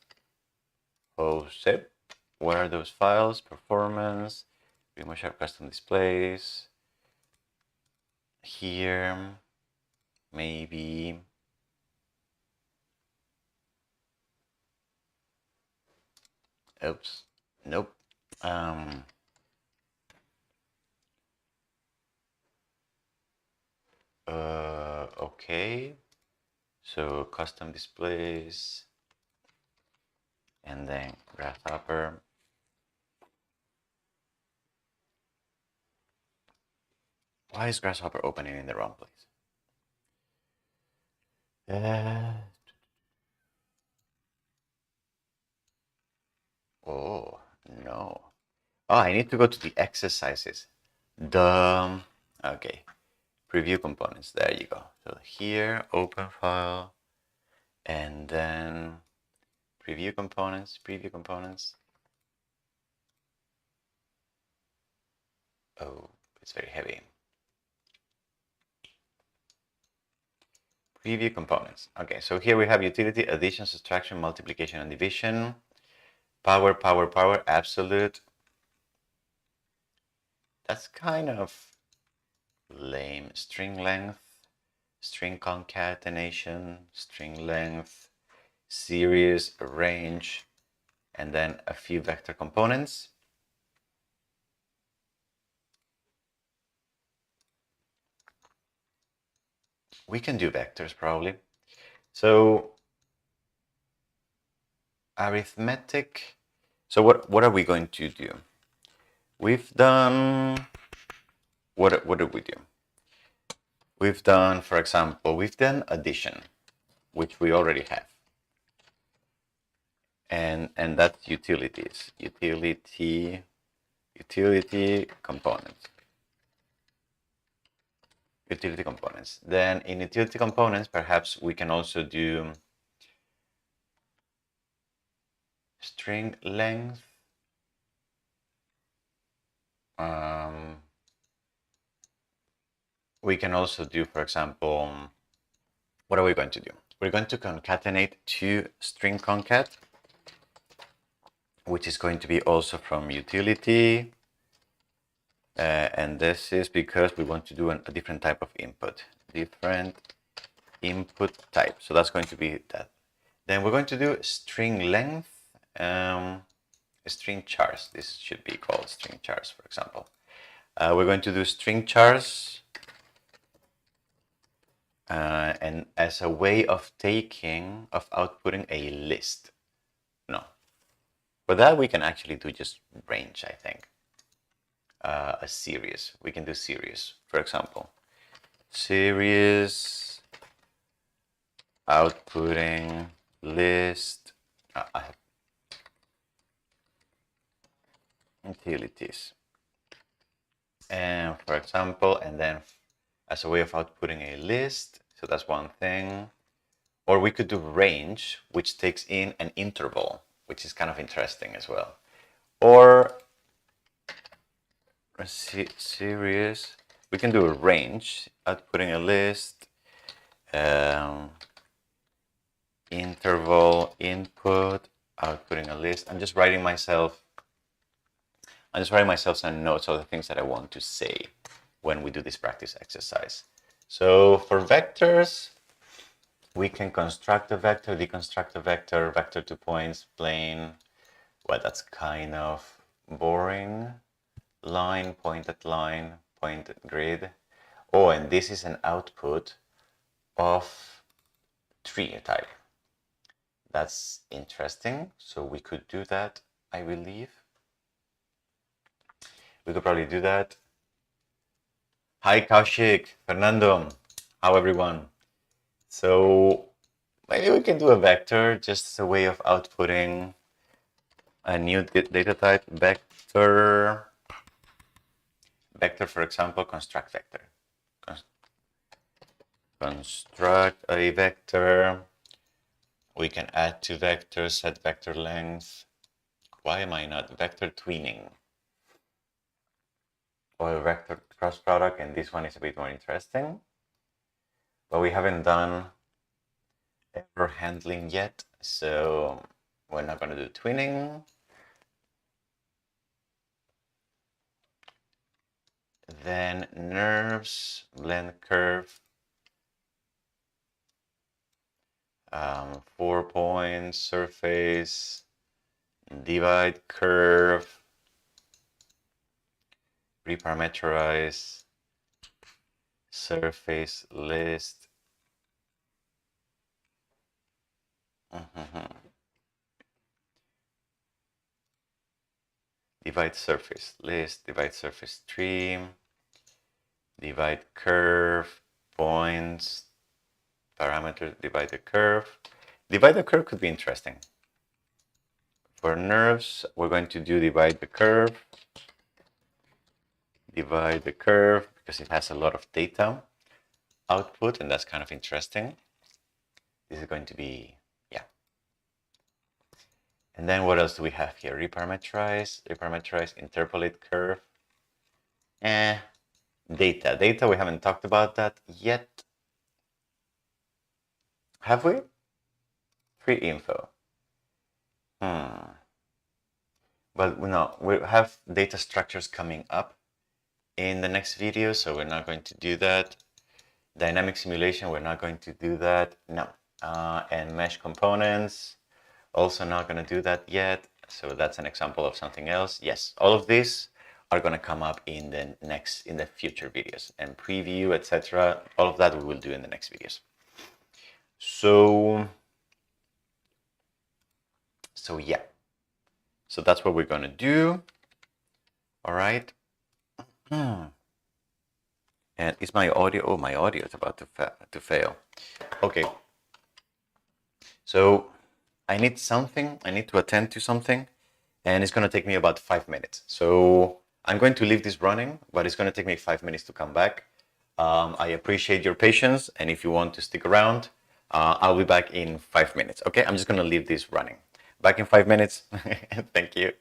Oh, zip. Where are those files? Performance, Remote Sharp Custom Displays. Here, maybe. Oops, nope. Okay. So custom displays, and then Grasshopper. Why is Grasshopper opening in the wrong place? Oh, no. Oh, I need to go to the exercises. Okay. Preview components. There you go. So here, open file, and then preview components. Oh, it's very heavy. Preview components. Okay, so here we have utility, addition, subtraction, multiplication, and division. Power, absolute. That's kind of lame. String length, string concatenation, string length, series, range, and then a few vector components. We can do vectors probably. So arithmetic. So what are we going to do? We've done, what did we do? We've done, for example, we've done addition, which we already have. And that's utilities, utility components. Utility components. Then in utility components, perhaps we can also do string length. We can also do, for example, what are we going to do? We're going to concatenate two string concat, which is going to be also from utility. And this is because we want to do a different type of input. Different input type. So that's going to be that. Then we're going to do string length, string chars. This should be called string chars, for example. We're going to do string chars. And as a way of outputting a list. No. For that, we can actually do just range, I think. A series. We can do series, for example. Series outputting list. I have utilities. And for example, and then as a way of outputting a list. So that's one thing. Or we could do range, which takes in an interval, which is kind of interesting as well. Or a series, we can do a range, outputting a list, interval input, outputting a list. I'm just writing myself some notes of the things that I want to say when we do this practice exercise. So for vectors, we can construct a vector, deconstruct a vector, vector 2 points, plane. Well, that's kind of boring. Line, pointed grid. Oh, and this is an output of tree type. That's interesting. So we could do that, I believe. We could probably do that. Hi, Kaushik, Fernando. How everyone? So maybe we can do a vector, just as a way of outputting a new data type, vector. Vector, for example, construct vector. Construct a vector. We can add two vectors, set vector length. Why am I not vector tweening? Or vector cross product, and this one is a bit more interesting. But we haven't done error handling yet, so we're not going to do tweening. Then nerves, blend curve, 4 points, surface, divide curve, reparameterize, surface list. Divide surface list, divide surface stream, divide curve, points, parameters, divide the curve. Divide the curve could be interesting. For nerves, we're going to do divide the curve. Divide the curve because it has a lot of data output, and that's kind of interesting. This is going to be, yeah. And then what else do we have here? Reparameterize, interpolate curve. Data, we haven't talked about that yet. Have we? Free info. but no, we have data structures coming up in the next video, so we're not going to do that. Dynamic simulation, we're not going to do that. No. And mesh components, also not going to do that yet. So that's an example of something else. Yes, all of these are going to come up in the future videos, and preview, etc. All of that we will do in the next videos. So yeah. So that's what we're going to do. All right. And is my audio? Oh, my audio is about to fail. Okay. So I need something. I need to attend to something, and it's going to take me about 5 minutes. So I'm going to leave this running, but it's going to take me 5 minutes to come back. I appreciate your patience, and if you want to stick around, I'll be back in 5 minutes. Okay, I'm just going to leave this running. Back in 5 minutes. Thank you.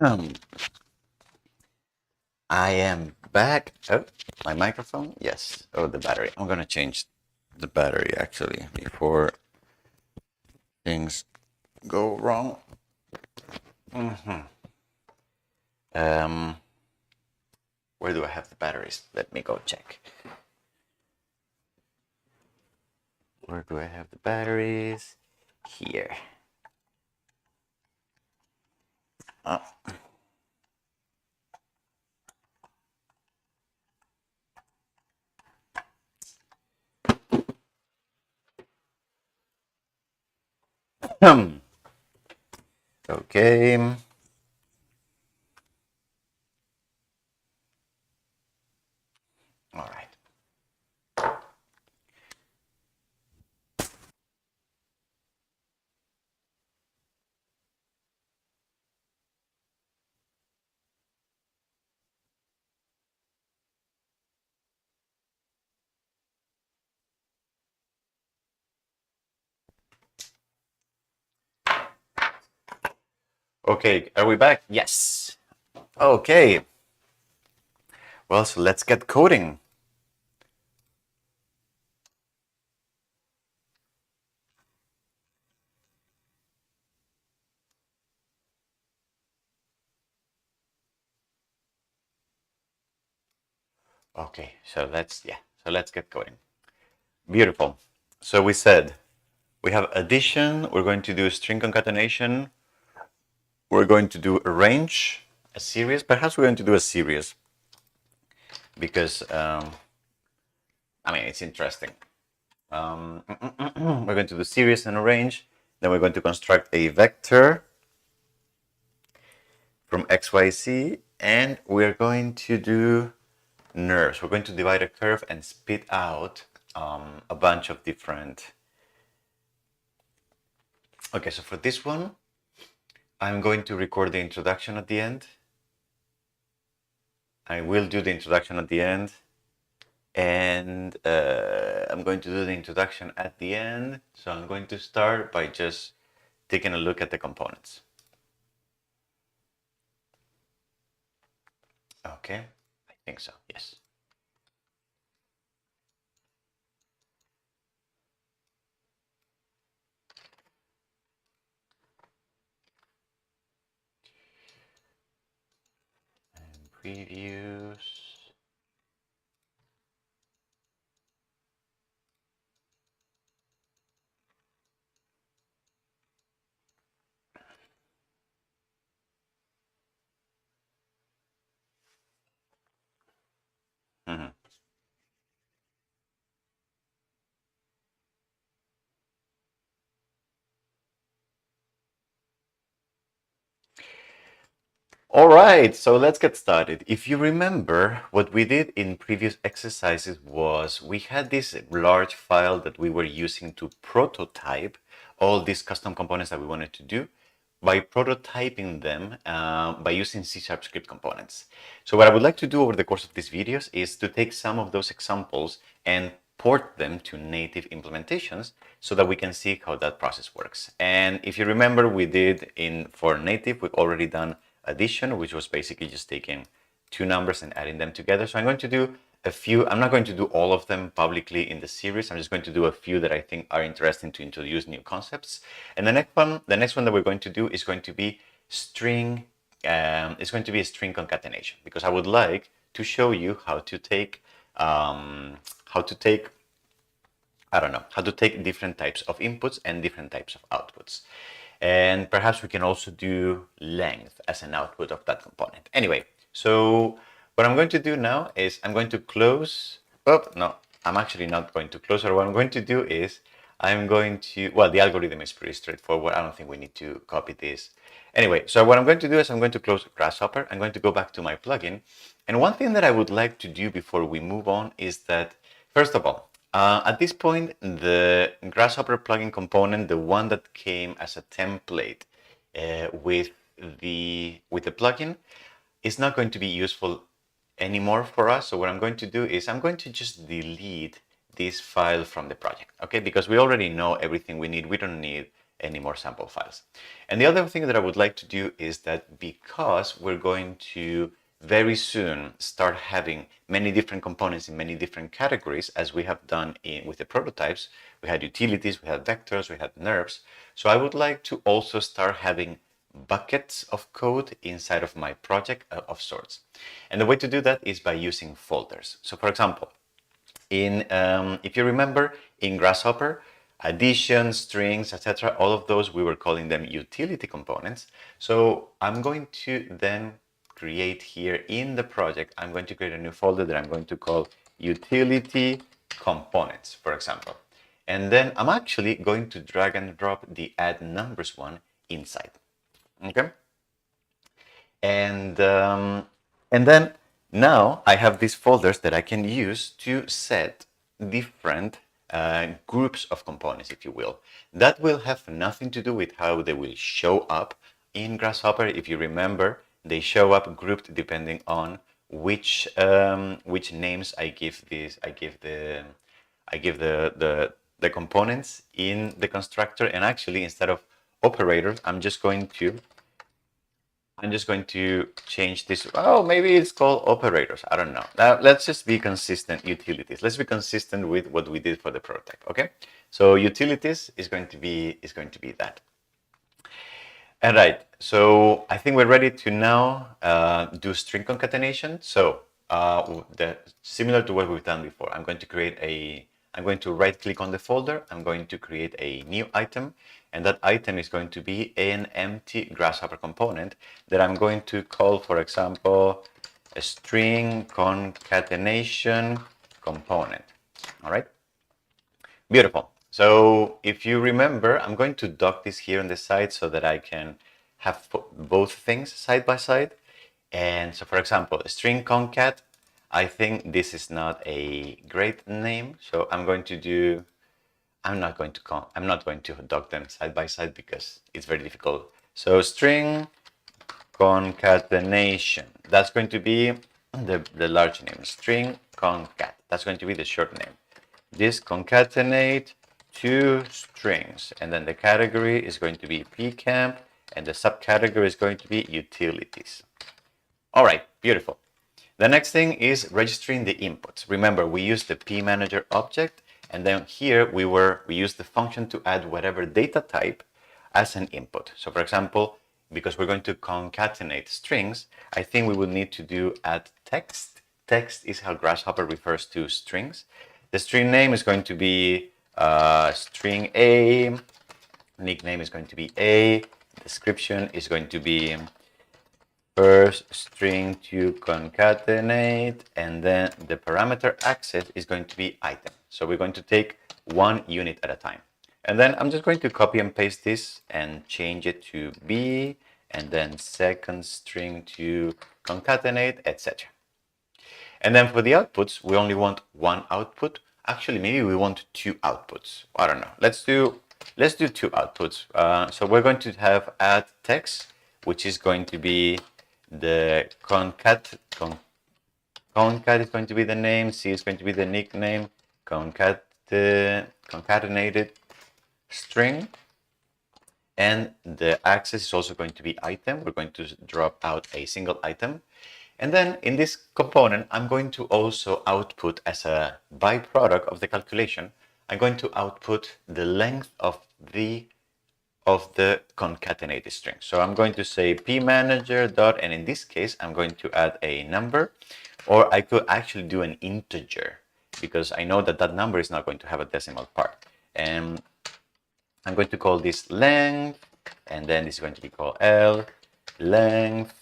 I am back. Oh, my microphone? Yes. Oh, the battery. I'm gonna change the battery actually before things go wrong. Where do I have the batteries? Let me go check. Where do I have the batteries? Here. Oh. Okay. All right. Okay, are we back? Yes. Okay. Well, so let's get coding. Okay, so let's get coding. Beautiful. So we said we have addition, we're going to do string concatenation, we're going to do a range, a series. Perhaps we're going to do a series because I mean it's interesting. We're going to do series and a range. Then we're going to construct a vector from XYZ, and we're going to do nerves. We're going to divide a curve and spit out a bunch of different. Okay, so for this one, I'm going to record the introduction at the end. I will do the introduction at the end, and I'm going to do the introduction at the end. So I'm going to start by just taking a look at the components. Okay, I think so, yes. And previews. Mm-hmm. All right, so let's get started. If you remember, what we did in previous exercises was we had this large file that we were using to prototype all these custom components that we wanted to do by prototyping them by using C# script components. So what I would like to do over the course of these videos is to take some of those examples and port them to native implementations so that we can see how that process works. And if you remember, we did for native, we've already done addition, which was basically just taking two numbers and adding them together. So I'm going to do a few. I'm not going to do all of them publicly in the series. I'm just going to do a few that I think are interesting to introduce new concepts. And the next one that we're going to do is going to be string. It's going to be a string concatenation, because I would like to show you how to take how to take different types of inputs and different types of outputs. And perhaps we can also do length as an output of that component. Anyway, so what I'm going to do now is I'm going to close. Oh, no, I'm actually not going to close. Or what I'm going to do is I'm going to, well, the algorithm is pretty straightforward. I don't think we need to copy this. Anyway, so what I'm going to do is I'm going to close Grasshopper. I'm going to go back to my plugin. And one thing that I would like to do before we move on is that, first of all, at this point, the Grasshopper plugin component, the one that came as a template with the plugin, is not going to be useful anymore for us. So what I'm going to do is I'm going to just delete this file from the project, okay? Because we already know everything we need. We don't need any more sample files. And the other thing that I would like to do is that because we're going to very soon start having many different components in many different categories, as we have done with the prototypes. We had utilities, we had vectors, we had nerves. So I would like to also start having buckets of code inside of my project of sorts. And the way to do that is by using folders. So for example, if you remember, in Grasshopper, addition, strings, etc., all of those, we were calling them utility components. So I'm going to then create here in the project, I'm going to create a new folder that I'm going to call utility components, for example. And then I'm actually going to drag and drop the add numbers one inside. Okay. And then now I have these folders that I can use to set different groups of components, if you will. That will have nothing to do with how they will show up in Grasshopper. If you remember, they show up grouped depending on which names I give the components in the constructor. And actually, instead of operators, I'm just going to change this. Oh, maybe it's called operators. I don't know. Now, let's just be consistent. Utilities. Let's be consistent with what we did for the prototype. Okay. So utilities is going to be that. All right. So I think we're ready to now do string concatenation. So similar to what we've done before, I'm going to right click on the folder. I'm going to create a new item, and that item is going to be an empty Grasshopper component that I'm going to call, for example, a string concatenation component. All right. Beautiful. So if you remember, I'm going to dock this here on the side so that I can have both things side by side. And so, for example, string concat, I think this is not a great name. So I'm not going to dock them side by side because it's very difficult. So string concatenation, that's going to be the large name, string concat. That's going to be the short name. This concatenate two strings, and then the category is going to be PCam, and the subcategory is going to be utilities. All right, beautiful. The next thing is registering the inputs. Remember, we used the pmanager object, and then here we used the function to add whatever data type as an input. So for example, because we're going to concatenate strings, I think we will need to do add text. Text is how Grasshopper refers to strings. The string name is going to be string A, nickname is going to be A, description is going to be first string to concatenate, and then the parameter access is going to be item. So we're going to take one unit at a time. And then I'm just going to copy and paste this and change it to B, and then second string to concatenate, etc. And then for the outputs, we only want one output. Actually, maybe we want two outputs. I don't know. Let's do two outputs. So we're going to have add text, which is going to be the concat is going to be the name, C is going to be the nickname, concatenated string, and the access is also going to be item. We're going to drop out a single item. And then in this component, I'm going to also output, as a byproduct of the calculation, I'm going to output the length of the concatenated string. So I'm going to say pmanager dot, and in this case, I'm going to add a number, or I could actually do an integer, because I know that that number is not going to have a decimal part. And I'm going to call this length, and then this is going to be called L, length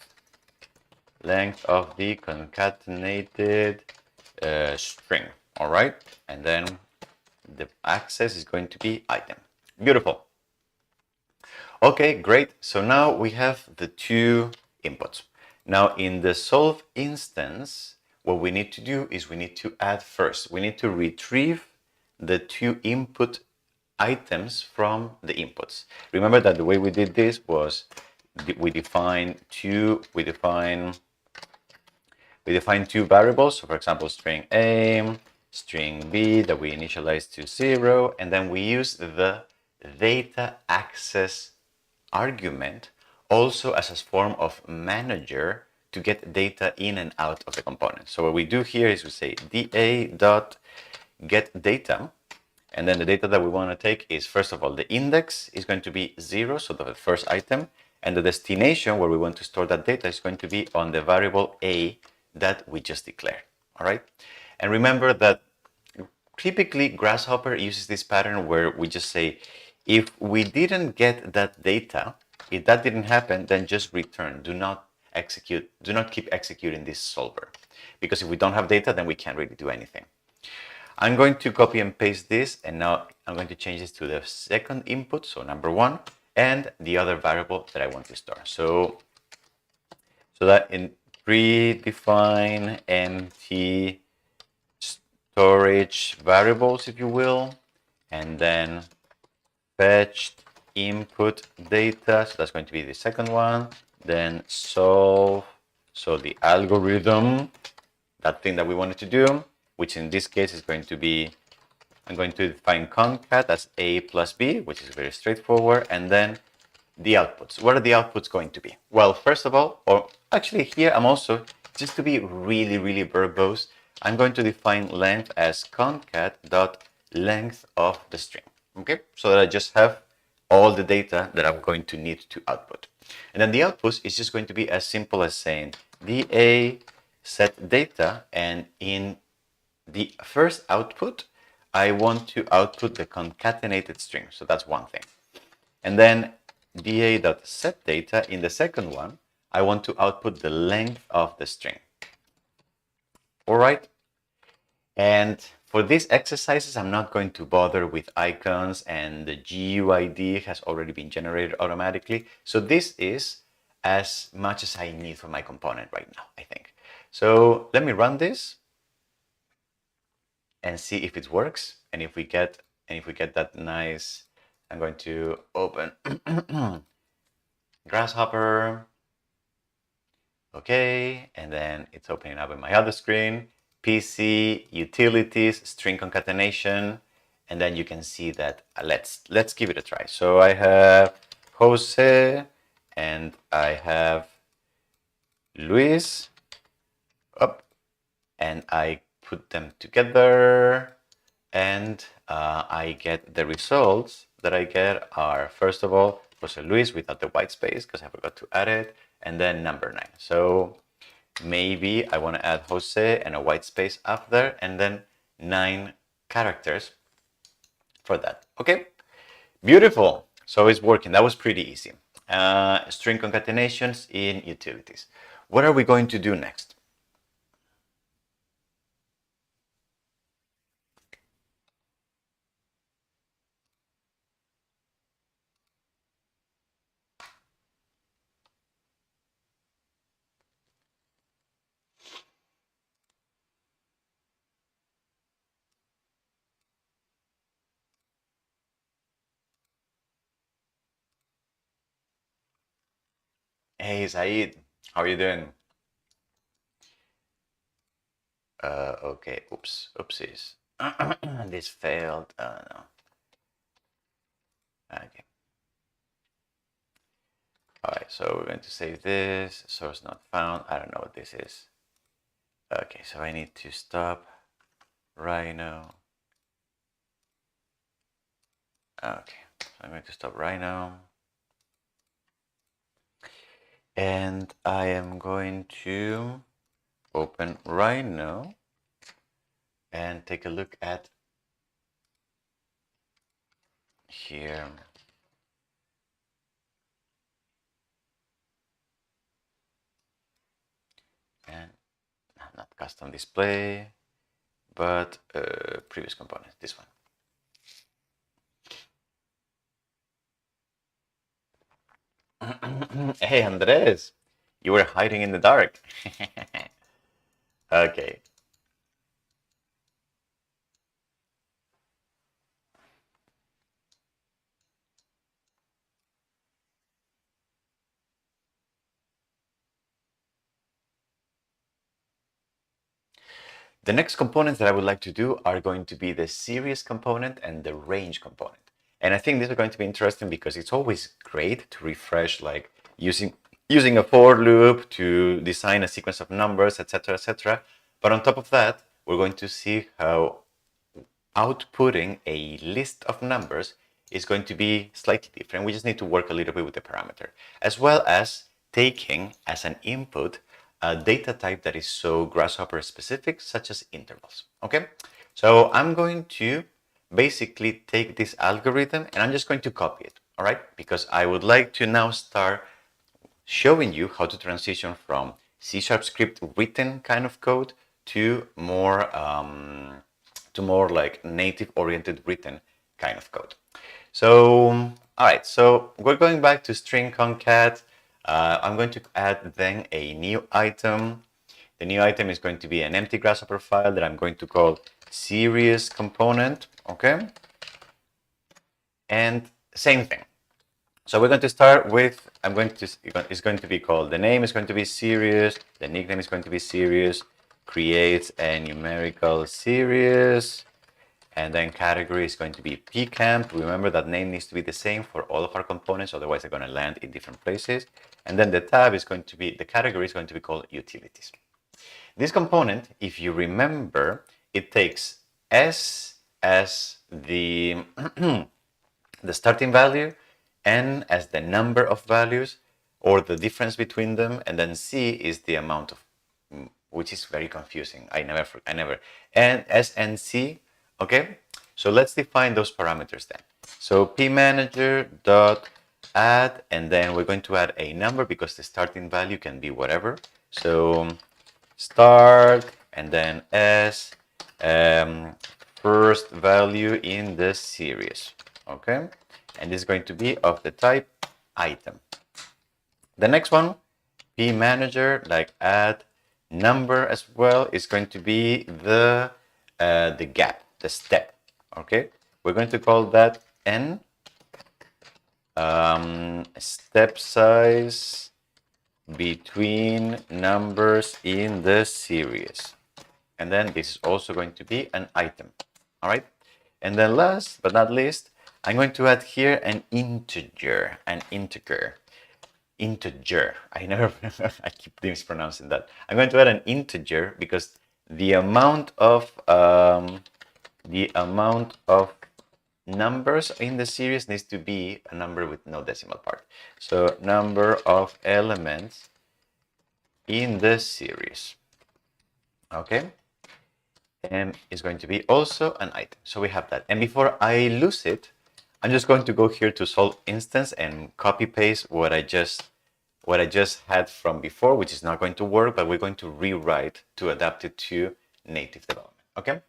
of the concatenated string. All right, and then the access is going to be item. Beautiful. Okay, great. So now we have the two inputs. Now in the solve instance, what we need to do is we need to add first. We need to retrieve the two input items from the inputs. Remember that the way we did this was we defined two variables. So for example, string A, string B that we initialized to 0, and then we use the data access argument also as a form of manager to get data in and out of the component. So what we do here is we say da.getData, and then the data that we want to take is, first of all, the index is going to be 0, so the first item, and the destination where we want to store that data is going to be on the variable a that we just declared. All right, and remember that typically Grasshopper uses this pattern where we just say, if we didn't get that data, if that didn't happen, then just return. Do not execute, do not keep executing this solver, because if we don't have data, then we can't really do anything. I'm going to copy and paste this, and now I'm going to change this to the second input, so number 1, and the other variable that I want to store. So that in predefine empty storage variables, if you will, and then fetched input data, so that's going to be the second one, then solve, so the algorithm, that thing that we wanted to do, which in this case is going to be, I'm going to define concat as a plus b, which is very straightforward, and then the outputs. What are the outputs going to be? Well, first of all, or actually here I'm also, just to be really verbose, I'm going to define length as concat.length of the string. Okay, so that I just have all the data that I'm going to need to output. And then the output is just going to be as simple as saying da set data, and in the first output, I want to output the concatenated string. So that's one thing. And then da.setData, in the second one, I want to output the length of the string. All right. And for these exercises, I'm not going to bother with icons, and the GUID has already been generated automatically. So this is as much as I need for my component right now, I think. So let me run this and see if it works. And if we get that nice, I'm going to open Grasshopper. Okay, and then it's opening up in my other screen, PC, utilities, string concatenation, and then you can see that let's give it a try. So I have Jose and I have Luis up, and I put them together, and I get the results that I get are, first of all, Jose Luis without the white space because I forgot to add it, and then number 9. So maybe I want to add Jose and a white space after, and then 9 characters for that. Okay, beautiful. So it's working. That was pretty easy. String concatenations in utilities. What are we going to do next? Hey, Said, how are you doing? Okay, oopsies. This failed. No. Okay. All right, so we're going to save this. Source not found. I don't know what this is. Okay, so I need to stop Rhino. Okay, so I'm going to stop Rhino. And I am going to open Rhino and take a look at here. And not custom display, but previous component, this one. Hey, Andres, you were hiding in the dark. Okay. The next components that I would like to do are going to be the series component and the range component. And I think this is going to be interesting because it's always great to refresh, like using a for loop to design a sequence of numbers, etc., etc. But on top of that, we're going to see how outputting a list of numbers is going to be slightly different. We just need to work a little bit with the parameter, as well as taking as an input a data type that is so Grasshopper specific, such as intervals. Okay, so I'm going to basically take this algorithm and I'm just going to copy it. All right, because I would like to now start showing you how to transition from C# script written kind of code to more like native oriented written kind of code. So, all right, so we're going back to string concat. I'm going to add then a new item. The new item is going to be an empty Grasshopper file that I'm going to call series component, okay? And same thing. So we're going to start with, it's going to be called, the name is going to be series, the nickname is going to be series, create a numerical series, and then category is going to be PCam. Remember that name needs to be the same for all of our components, otherwise they're going to land in different places. And then the tab is going to be, the category is going to be called utilities. This component, if you remember, it takes S as the, the starting value, N as the number of values or the difference between them, and then C is the amount of, which is very confusing. I never, and S and C. Okay, so let's define those parameters then. So pmanager dot add, and then we're going to add a number because the starting value can be whatever. So start, and then S, first value in the series. Okay, and this is going to be of the type item. The next one, pmanager, like add number as well, is going to be the gap, the step. Okay, we're going to call that n. Step size between numbers in the series, and then this is also going to be an item. All right, and then last but not least, I'm going to add here an integer, integer. I keep mispronouncing that. I'm going to add an integer because the amount of numbers in the series needs to be a number with no decimal part. So number of elements in the series. Okay. And is going to be also an item. So we have that. And before I lose it, I'm just going to go here to solve instance and copy paste what I just had from before, which is not going to work, but we're going to rewrite to adapt it to native development. Okay.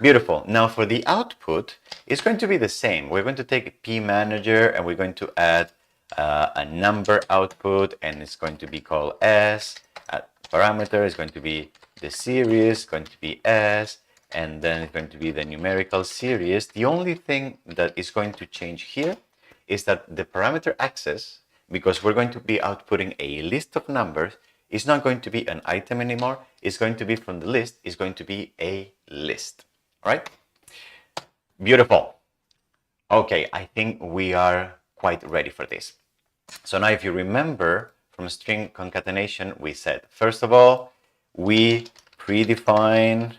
Beautiful. Now for the output, it's going to be the same. We're going to take pmanager and we're going to add a number output, and it's going to be called S. Parameter is going to be the series, going to be S, and then it's going to be the numerical series. The only thing that is going to change here is that the parameter access, because we're going to be outputting a list of numbers, is not going to be an item anymore. It's going to be from the list, it's going to be a list. All right? Beautiful. Okay, I think we are quite ready for this. So now if you remember from string concatenation, we said, first of all, we predefine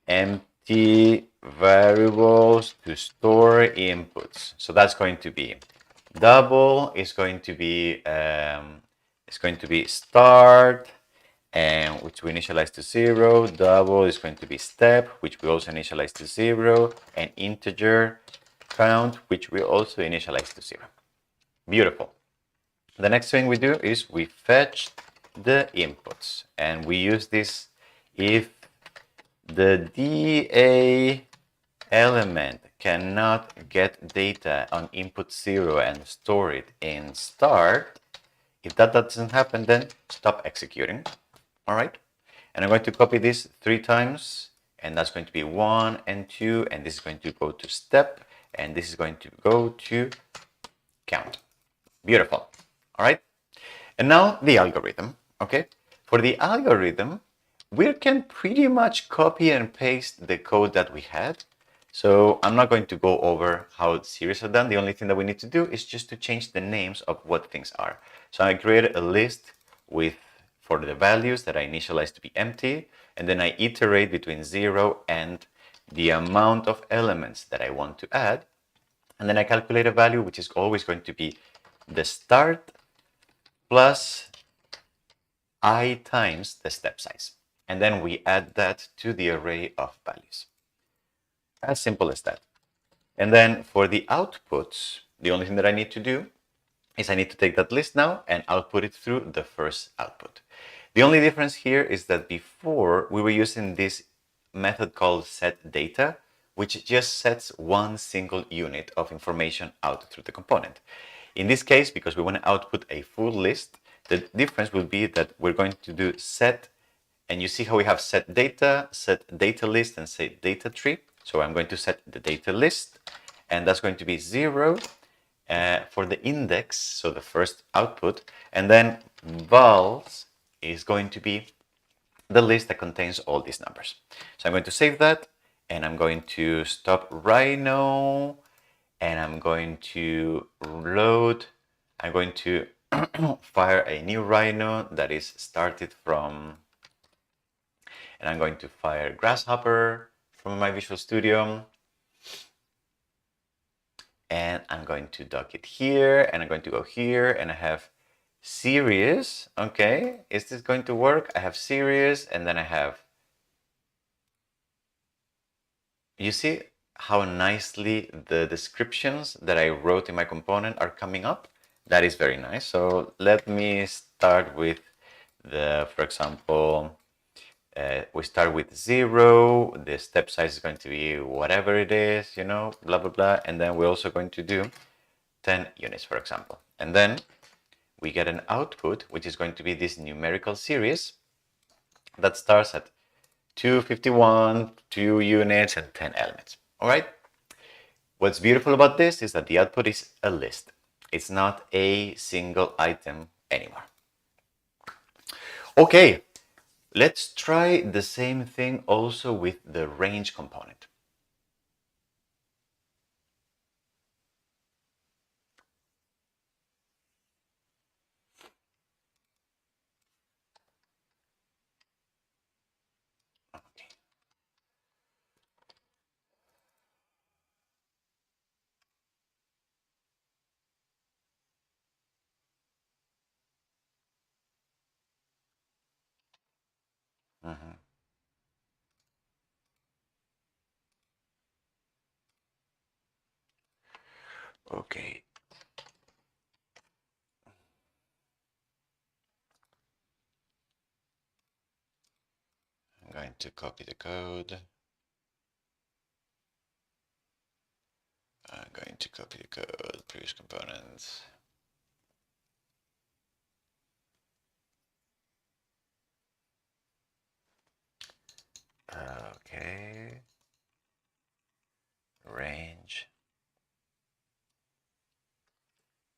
empty variables to store inputs. So that's going to be double is going to be start, and which we initialize to 0. Double is going to be step, which we also initialize to 0, and integer count, which we also initialize to 0. Beautiful. The next thing we do is we fetch the inputs, and we use this if the DA element cannot get data on input 0 and store it in start. If that doesn't happen, then stop executing. All right, and I'm going to copy this 3 times, and that's going to be 1 and 2, and this is going to go to step, and this is going to go to count. Beautiful. All right, and now the algorithm. Okay, for the algorithm, we can pretty much copy and paste the code that we had. So I'm not going to go over how series are done. The only thing that we need to do is just to change the names of what things are. So I created a list with for the values that I initialize to be empty, and then I iterate between 0 and the amount of elements that I want to add, and then I calculate a value which is always going to be the start plus I times the step size, and then we add that to the array of values. As simple as that. And then for the outputs, the only thing that I need to do is I need to take that list now and output it through the first output. The only difference here is that before we were using this method called setData, which just sets one single unit of information out through the component. In this case, because we want to output a full list, the difference will be that we're going to do set, and you see how we have set data list, and set data tree. So I'm going to set the data list, and that's going to be 0 for the index, so the first output, and then vals is going to be the list that contains all these numbers. So I'm going to save that, and I'm going to stop Rhino, and I'm going to load. I'm going to fire a new Rhino that is started from, and I'm going to fire Grasshopper from my Visual Studio. And I'm going to dock it here, and I'm going to go here, and I have series. Okay, is this going to work? I have series, and then I have, you see how nicely the descriptions that I wrote in my component are coming up? That is very nice. So let me start with the, for example, we start with 0, the step size is going to be whatever it is, you know, blah, blah, blah. And then we're also going to do 10 units, for example. And then we get an output, which is going to be this numerical series that starts at 251, 2 units, and 10 elements. All right? What's beautiful about this is that the output is a list. It's not a single item anymore. Okay, let's try the same thing also with the range component. Okay. Mm-hmm. Okay. I'm going to copy the code. I'm going to copy the code, previous components. Okay. Range.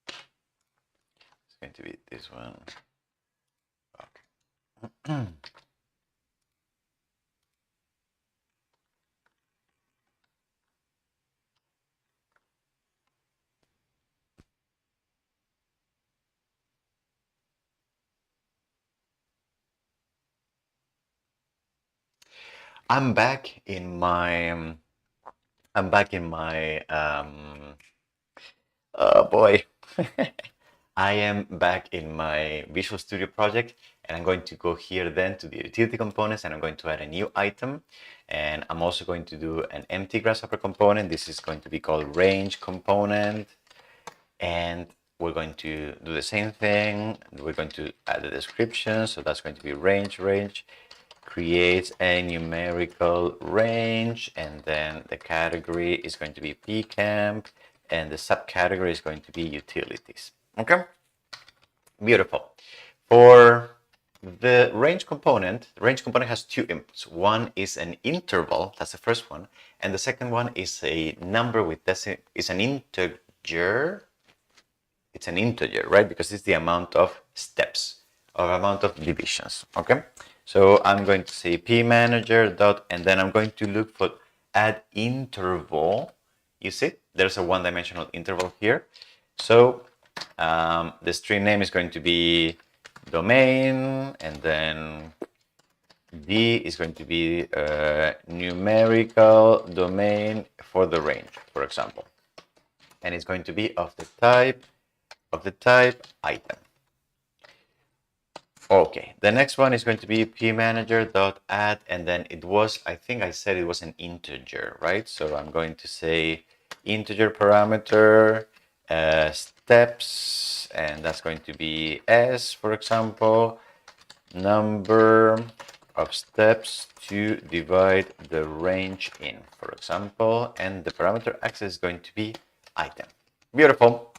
It's going to be this one. Okay. I'm back in my oh boy. I am back in my Visual Studio project, and I'm going to go here then to the utility components, and I'm going to add a new item, and I'm also going to do an empty Grasshopper component. This is going to be called range component, and we're going to do the same thing. We're going to add the description, so that's going to be range creates a numerical range, and then the category is going to be PCam, and the subcategory is going to be utilities. Okay, beautiful. For the range component has two inputs. One is an interval, that's the first one, and the second one is a number with is an integer. It's an integer, right? Because it's the amount of steps or amount of divisions. Okay, so I'm going to say pmanager dot, and then I'm going to look for add interval. You see, there's a one-dimensional interval here. So the string name is going to be domain, and then D is going to be a numerical domain for the range, for example. And it's going to be of the type item. Okay, the next one is going to be pmanager.add, and then it was, I think I said it was an integer, right? So I'm going to say integer parameter steps, and that's going to be S, for example, number of steps to divide the range in, for example, and the parameter access is going to be item. Beautiful.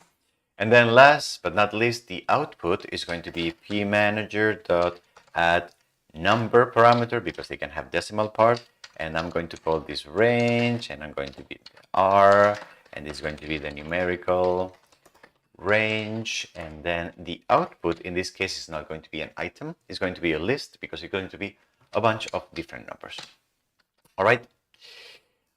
And then last but not least, the output is going to be pmanager.add number parameter, because they can have decimal part, and I'm going to call this range, and I'm going to be R, and this is going to be the numerical range, and then the output in this case is not going to be an item, it's going to be a list, because it's going to be a bunch of different numbers. All right.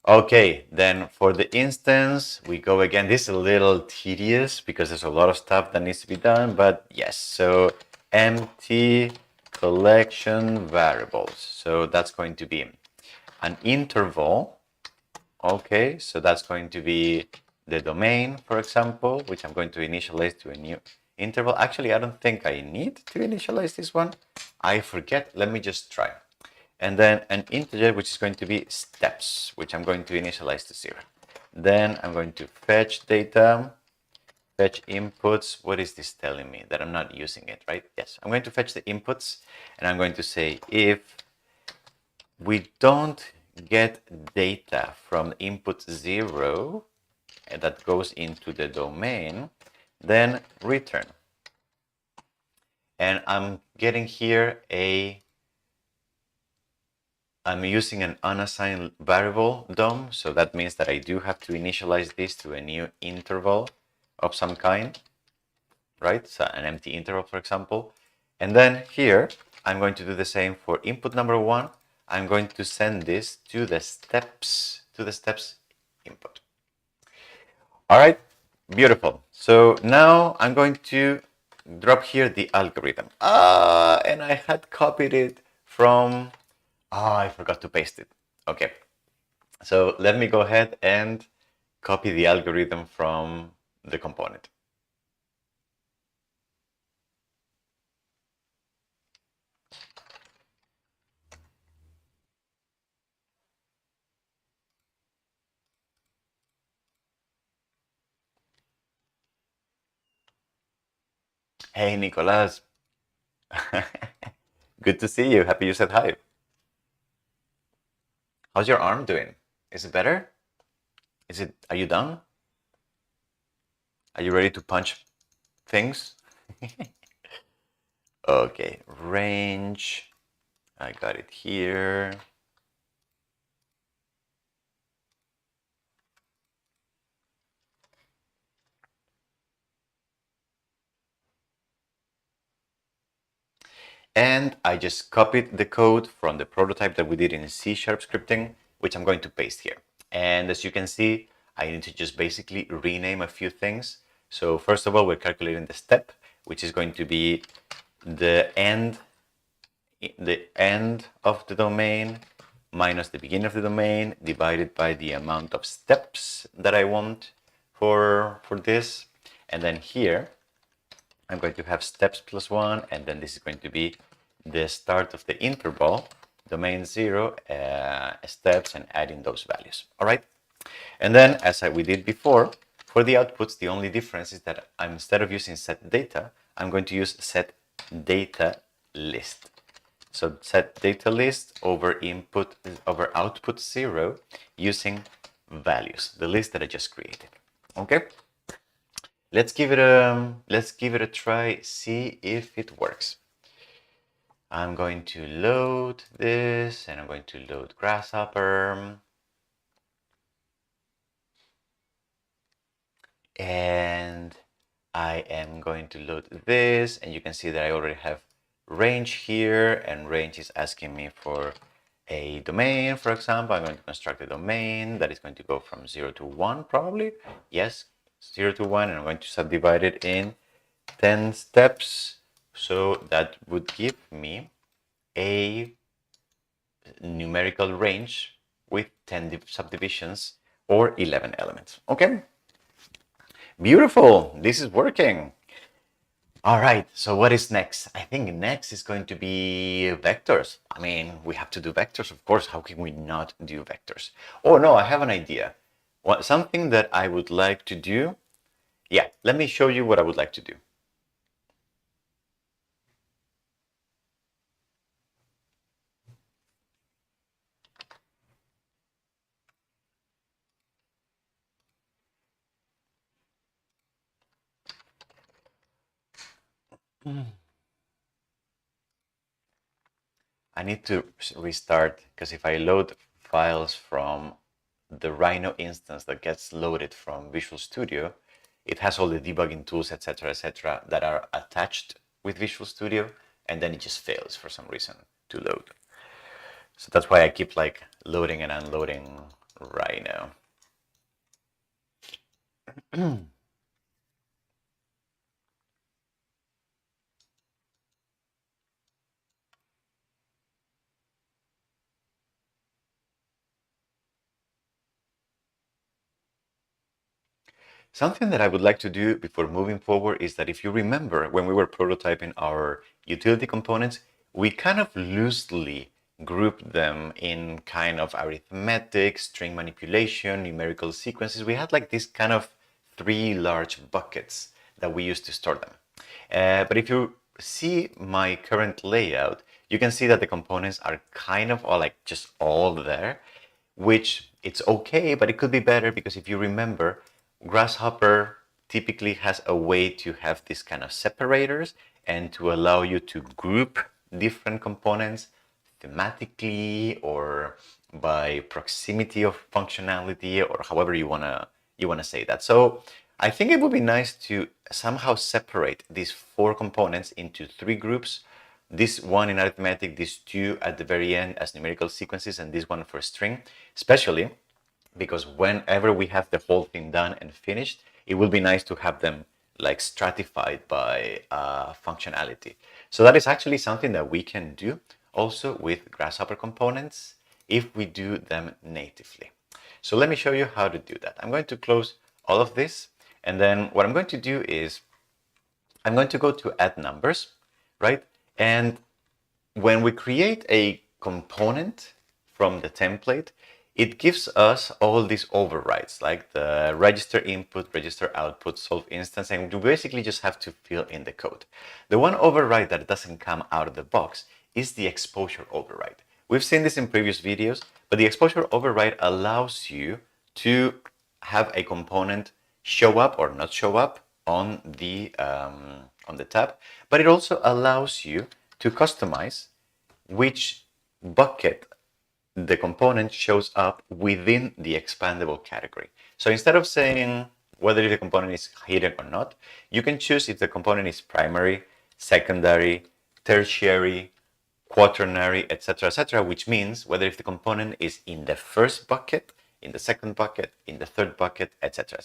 Okay, then for the instance, we go again. This is a little tedious because there's a lot of stuff that needs to be done, but yes, so empty collection variables. So that's going to be an interval. Okay, so that's going to be the domain, for example, which I'm going to initialize to a new interval. Actually, I don't think I need to initialize this one. I forget. Let me just try. And then an integer, which is going to be steps, which I'm going to initialize to 0. Then I'm going to fetch data, fetch inputs. What is this telling me? That I'm not using it, right? Yes, I'm going to fetch the inputs, and I'm going to say if we don't get data from input 0 and that goes into the domain, then return. And I'm getting here I'm using an unassigned variable DOM, so that means that I do have to initialize this to a new interval of some kind, right? So an empty interval, for example. And then here, I'm going to do the same for input number 1. I'm going to send this to the steps input. All right, beautiful. So now I'm going to drop here the algorithm. And I had copied it from... I forgot to paste it. Okay, so let me go ahead and copy the algorithm from the component. Hey, Nicolas. Good to see you. Happy you said hi. How's your arm doing? Is it better? Are you done? Are you ready to punch things? Okay, range. I got it here. And I just copied the code from the prototype that we did in C# scripting, which I'm going to paste here. And as you can see, I need to just basically rename a few things. So first of all, we're calculating the step, which is going to be the end of the domain minus the beginning of the domain divided by the amount of steps that I want for this. And then here, I'm going to have steps plus 1, and then this is going to be the start of the interval, domain 0, steps, and adding those values. All right. And then, as we did before, for the outputs, the only difference is that instead of using set data, I'm going to use set data list. So set data list over output 0 using values, the list that I just created. Okay. Let's give it a try, see if it works. I'm going to load this, and I'm going to load Grasshopper. And I am going to load this, and you can see that I already have range here, and range is asking me for a domain, for example. I'm going to construct a domain that is going to go from 0 to 1, probably. Yes, 0 to 1, and I'm going to subdivide it in 10 steps. So that would give me a numerical range with 10 subdivisions or 11 elements. Okay, beautiful. This is working. All right, so what is next? I think next is going to be vectors. I mean, we have to do vectors, of course. How can we not do vectors? Oh, no, I have an idea. Something that I would like to do. Yeah, let me show you what I would like to do. I need to restart because if I load files from the Rhino instance that gets loaded from Visual Studio, it has all the debugging tools, etc., that are attached with Visual Studio, and then it just fails for some reason to load. So that's why I keep like loading and unloading Rhino. Something that I would like to do before moving forward is that if you remember when we were prototyping our utility components, we kind of loosely grouped them in kind of arithmetic, string manipulation, numerical sequences. We had like this kind of 3 large buckets that we used to store them. But if you see my current layout, you can see that the components are kind of all like just all there, which it's okay, but it could be better because if you remember, Grasshopper typically has a way to have these kind of separators and to allow you to group different components thematically or by proximity of functionality or however you wanna say that. So I think it would be nice to somehow separate these 4 components into 3 groups. This one in arithmetic, these 2 at the very end as numerical sequences, and this one for string, especially because whenever we have the whole thing done and finished, it will be nice to have them like stratified by functionality. So that is actually something that we can do also with Grasshopper components if we do them natively. So let me show you how to do that. I'm going to close all of this, and then what I'm going to do is I'm going to go to add numbers, right? And when we create a component from the template, it gives us all these overrides, like the register input, register output, solve instance, and you basically just have to fill in the code. The one override that doesn't come out of the box is the exposure override. We've seen this in previous videos, but the exposure override allows you to have a component show up or not show up on the tab, but it also allows you to customize which bucket the component shows up within the expandable category. So instead of saying whether the component is hidden or not, you can choose if the component is primary, secondary, tertiary, quaternary, etc., which means whether if the component is in the first bucket, in the second bucket, in the third bucket, etc.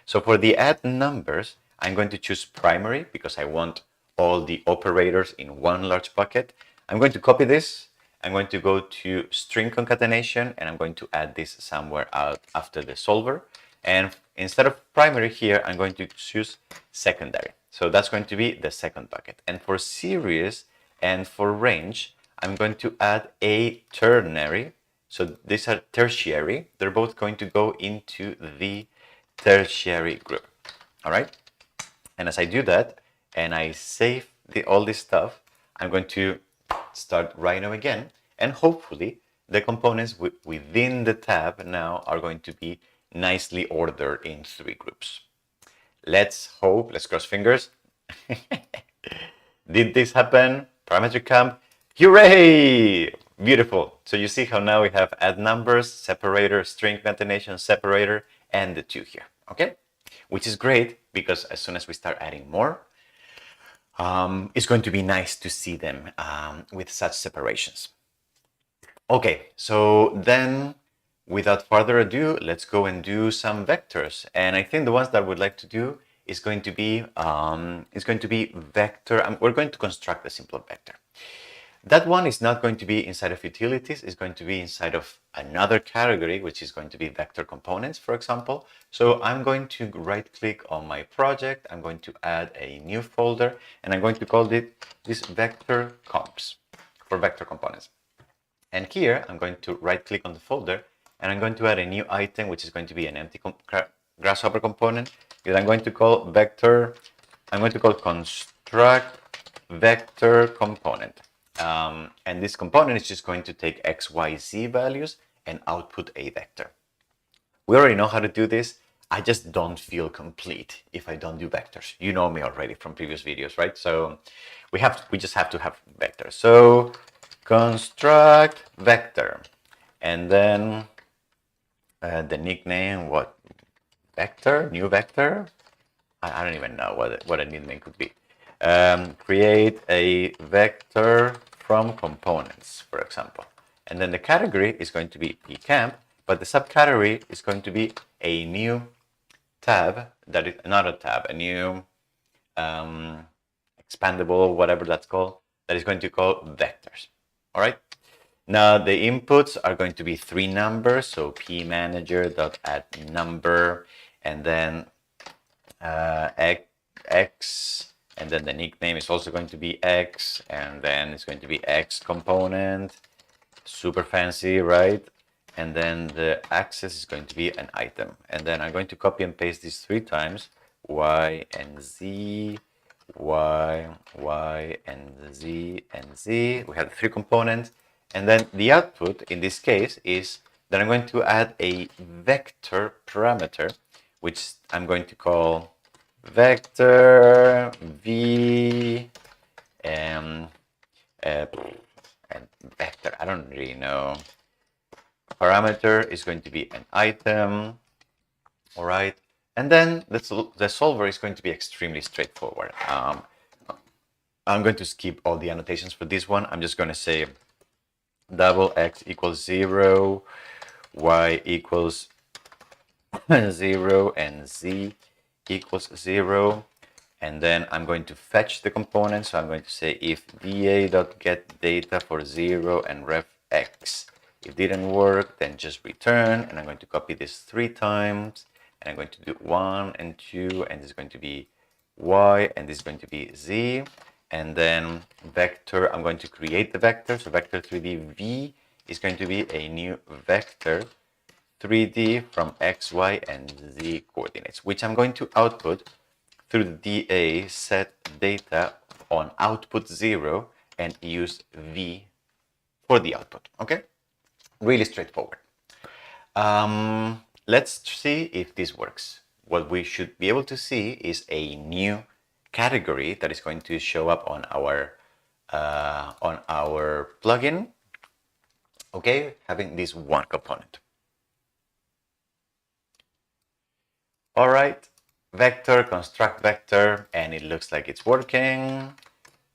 So for the add numbers, I'm going to choose primary because I want all the operators in one large bucket. I'm going to copy this. I'm going to go to string concatenation and I'm going to add this somewhere out after the solver. And instead of primary here, I'm going to choose secondary. So that's going to be the second bucket. And for series and for range, I'm going to add a ternary. So these are tertiary. They're both going to go into the tertiary group. All right. And as I do that and I save all this stuff, I'm going to start Rhino again, and hopefully the components within the tab now are going to be nicely ordered in 3 groups. Let's hope, let's cross fingers. Did this happen? Parametric camp, hooray! Beautiful. So you see how now we have add numbers, separator, string concatenation, separator, and the 2 here, okay? Which is great because as soon as we start adding more, it's going to be nice to see them with such separations. Okay, so then without further ado, let's go and do some vectors. And I think the ones that I would like to do is going to be vector. We're going to construct a simple vector. That one is not going to be inside of utilities. It's going to be inside of another category, which is going to be vector components, for example. So I'm going to right click on my project. I'm going to add a new folder, and I'm going to call this vector comps for vector components. And here I'm going to right click on the folder, and I'm going to add a new item, which is going to be an empty Grasshopper component that I'm going to call vector. I'm going to call construct vector component. And this component is just going to take x, y, z values and output a vector. We already know how to do this. I just don't feel complete if I don't do vectors. You know me already from previous videos, right? So we just have to have vectors. So construct vector, and then the nickname, what, vector, new vector? I don't even know what a nickname could be. Create a vector from components, for example. And then the category is going to be PCam, but the subcategory is going to be a new tab, that is not a tab, a new expandable, whatever that's called, that is going to call vectors. All right. Now the inputs are going to be 3 numbers, so pmanager.add number, and then x, and then the nickname is also going to be x, and then it's going to be x component, super fancy, right? And then the access is going to be an item, and then I'm going to copy and paste these 3 times, y and z, y and z and z. We have 3 components, and then the output in this case is that I'm going to add a vector parameter, which I'm going to call vector v and vector. I don't really know. Parameter is going to be an item. All right. And then the solver is going to be extremely straightforward. I'm going to skip all the annotations for this one. I'm just going to say double x equals 0, y equals 0, and z equals 0. And then I'm going to fetch the component. So I'm going to say if da.getData for 0 and ref x. If it didn't work, then just return. And I'm going to copy this 3 times. And I'm going to do 1 and 2. And this is going to be y. And this is going to be z. And then vector, I'm going to create the vector. So vector 3D v is going to be a new vector 3D from x, y, and z coordinates, which I'm going to output through the DA set data on output 0 and use v for the output. Okay, really straightforward. Let's see if this works. What we should be able to see is a new category that is going to show up on our plugin. Okay, having this one component. All right, vector, construct vector, and it looks like it's working.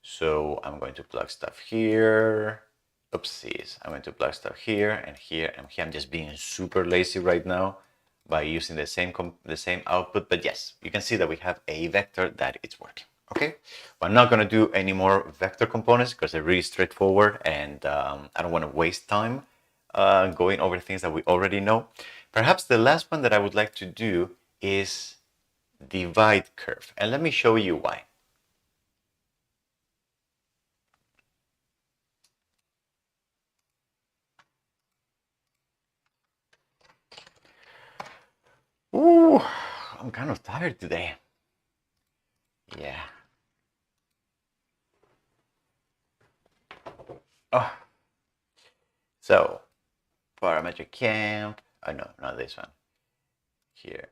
So I'm going to plug stuff here. Oopsies, I'm going to plug stuff here and here and here. I'm just being super lazy right now by using the same output. But yes, you can see that we have a vector that it's working. Okay, well, I'm not going to do any more vector components because they're really straightforward, and I don't want to waste time going over things that we already know. Perhaps the last one that I would like to do is divide curve, and let me show you why. Ooh, I'm kind of tired today. Yeah. Oh. So, parametric camp. Oh no, not this one. Here.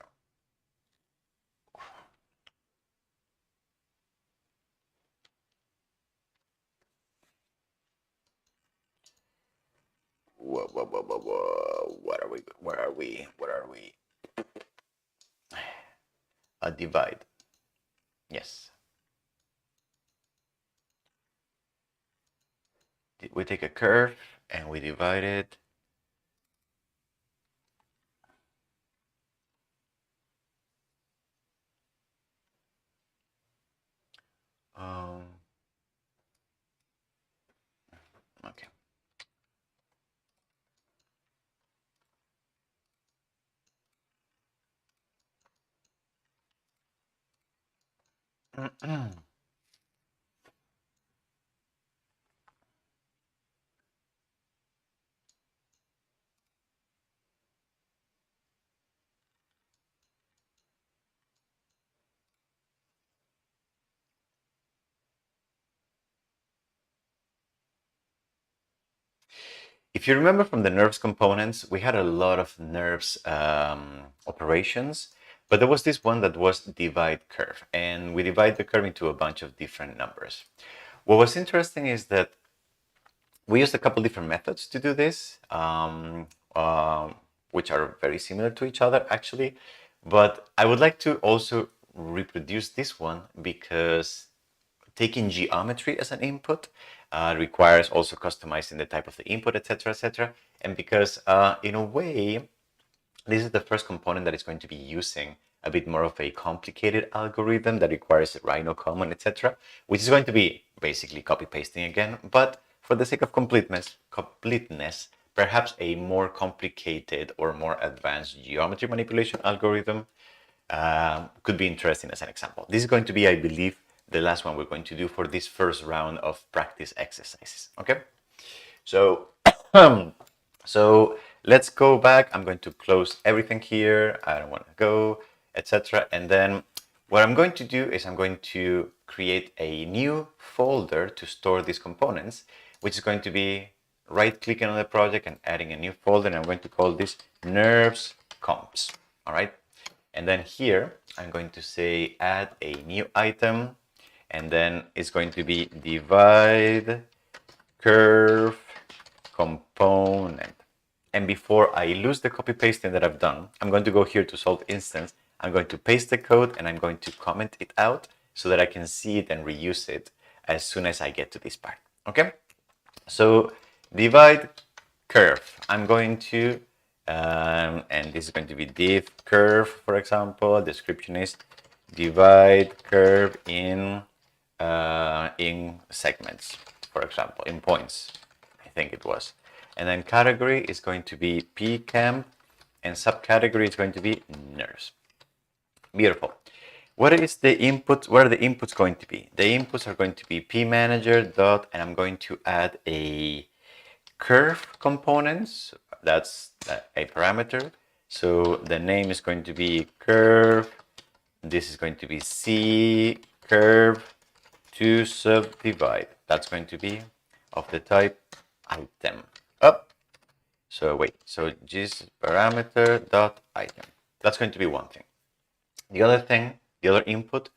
Whoa, whoa, whoa, whoa, whoa. What are we? Where are we? Where are we? A divide. Yes. We take a curve and we divide it. Okay. If you remember from the nerves components, we had a lot of nerves operations, but there was this one that was divide curve, and we divide the curve into a bunch of different numbers. What was interesting is that we used a couple different methods to do this, which are very similar to each other actually, but I would like to also reproduce this one because taking geometry as an input requires also customizing the type of the input, etc., etc. And because in a way, this is the first component that is going to be using a bit more of a complicated algorithm that requires a Rhino common, etc., which is going to be basically copy pasting again, but for the sake of completeness, perhaps a more complicated or more advanced geometry manipulation algorithm could be interesting as an example. This is going to be, I believe, the last one we're going to do for this first round of practice exercises. Okay, so so let's go back. I'm going to close everything here. I don't want to go, etc. And then what I'm going to do is I'm going to create a new folder to store these components, which is going to be right-clicking on the project and adding a new folder. And I'm going to call this nerves comps. All right. And then here, I'm going to say add a new item, and then it's going to be divide curve component. And before I lose the copy pasting that I've done, I'm going to go here to solve instance. I'm going to paste the code and I'm going to comment it out so that I can see it and reuse it as soon as I get to this part. Okay? So divide curve. I'm going to and this is going to be div curve, for example. Description is divide curve in segments, for example, in points, I think it was. And then category is going to be PCam, and subcategory is going to be nerves. Beautiful. What is the input? What are the inputs going to be? The inputs are going to be pmanager dot, and I'm going to add a curve components. That's a parameter. So the name is going to be curve. This is going to be C curve to subdivide. That's going to be of the type item. Up. So wait. So just parameter dot item. That's going to be one thing. The other thing, the other input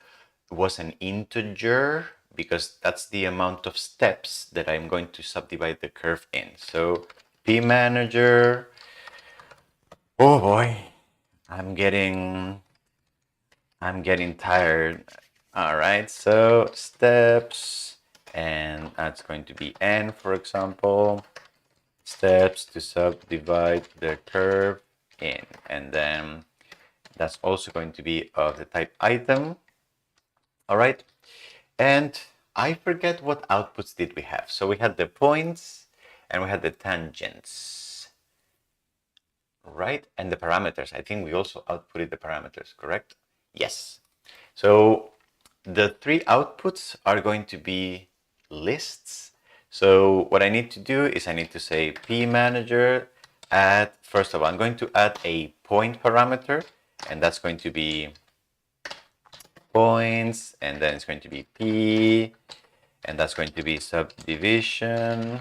was an integer because that's the amount of steps that I'm going to subdivide the curve in. So pmanager, oh boy, I'm getting tired. All right, so steps, and that's going to be n, for example, steps to subdivide the curve in, and then that's also going to be of the type item. All right. And I forget what outputs did we have. So we had the points and we had the tangents, right? And the parameters. I think we also outputted the parameters, correct? Yes. So the three outputs are going to be lists. So what I need to do is I need to say pmanager add, first of all, I'm going to add a point parameter, and that's going to be points, and then it's going to be p, and that's going to be subdivision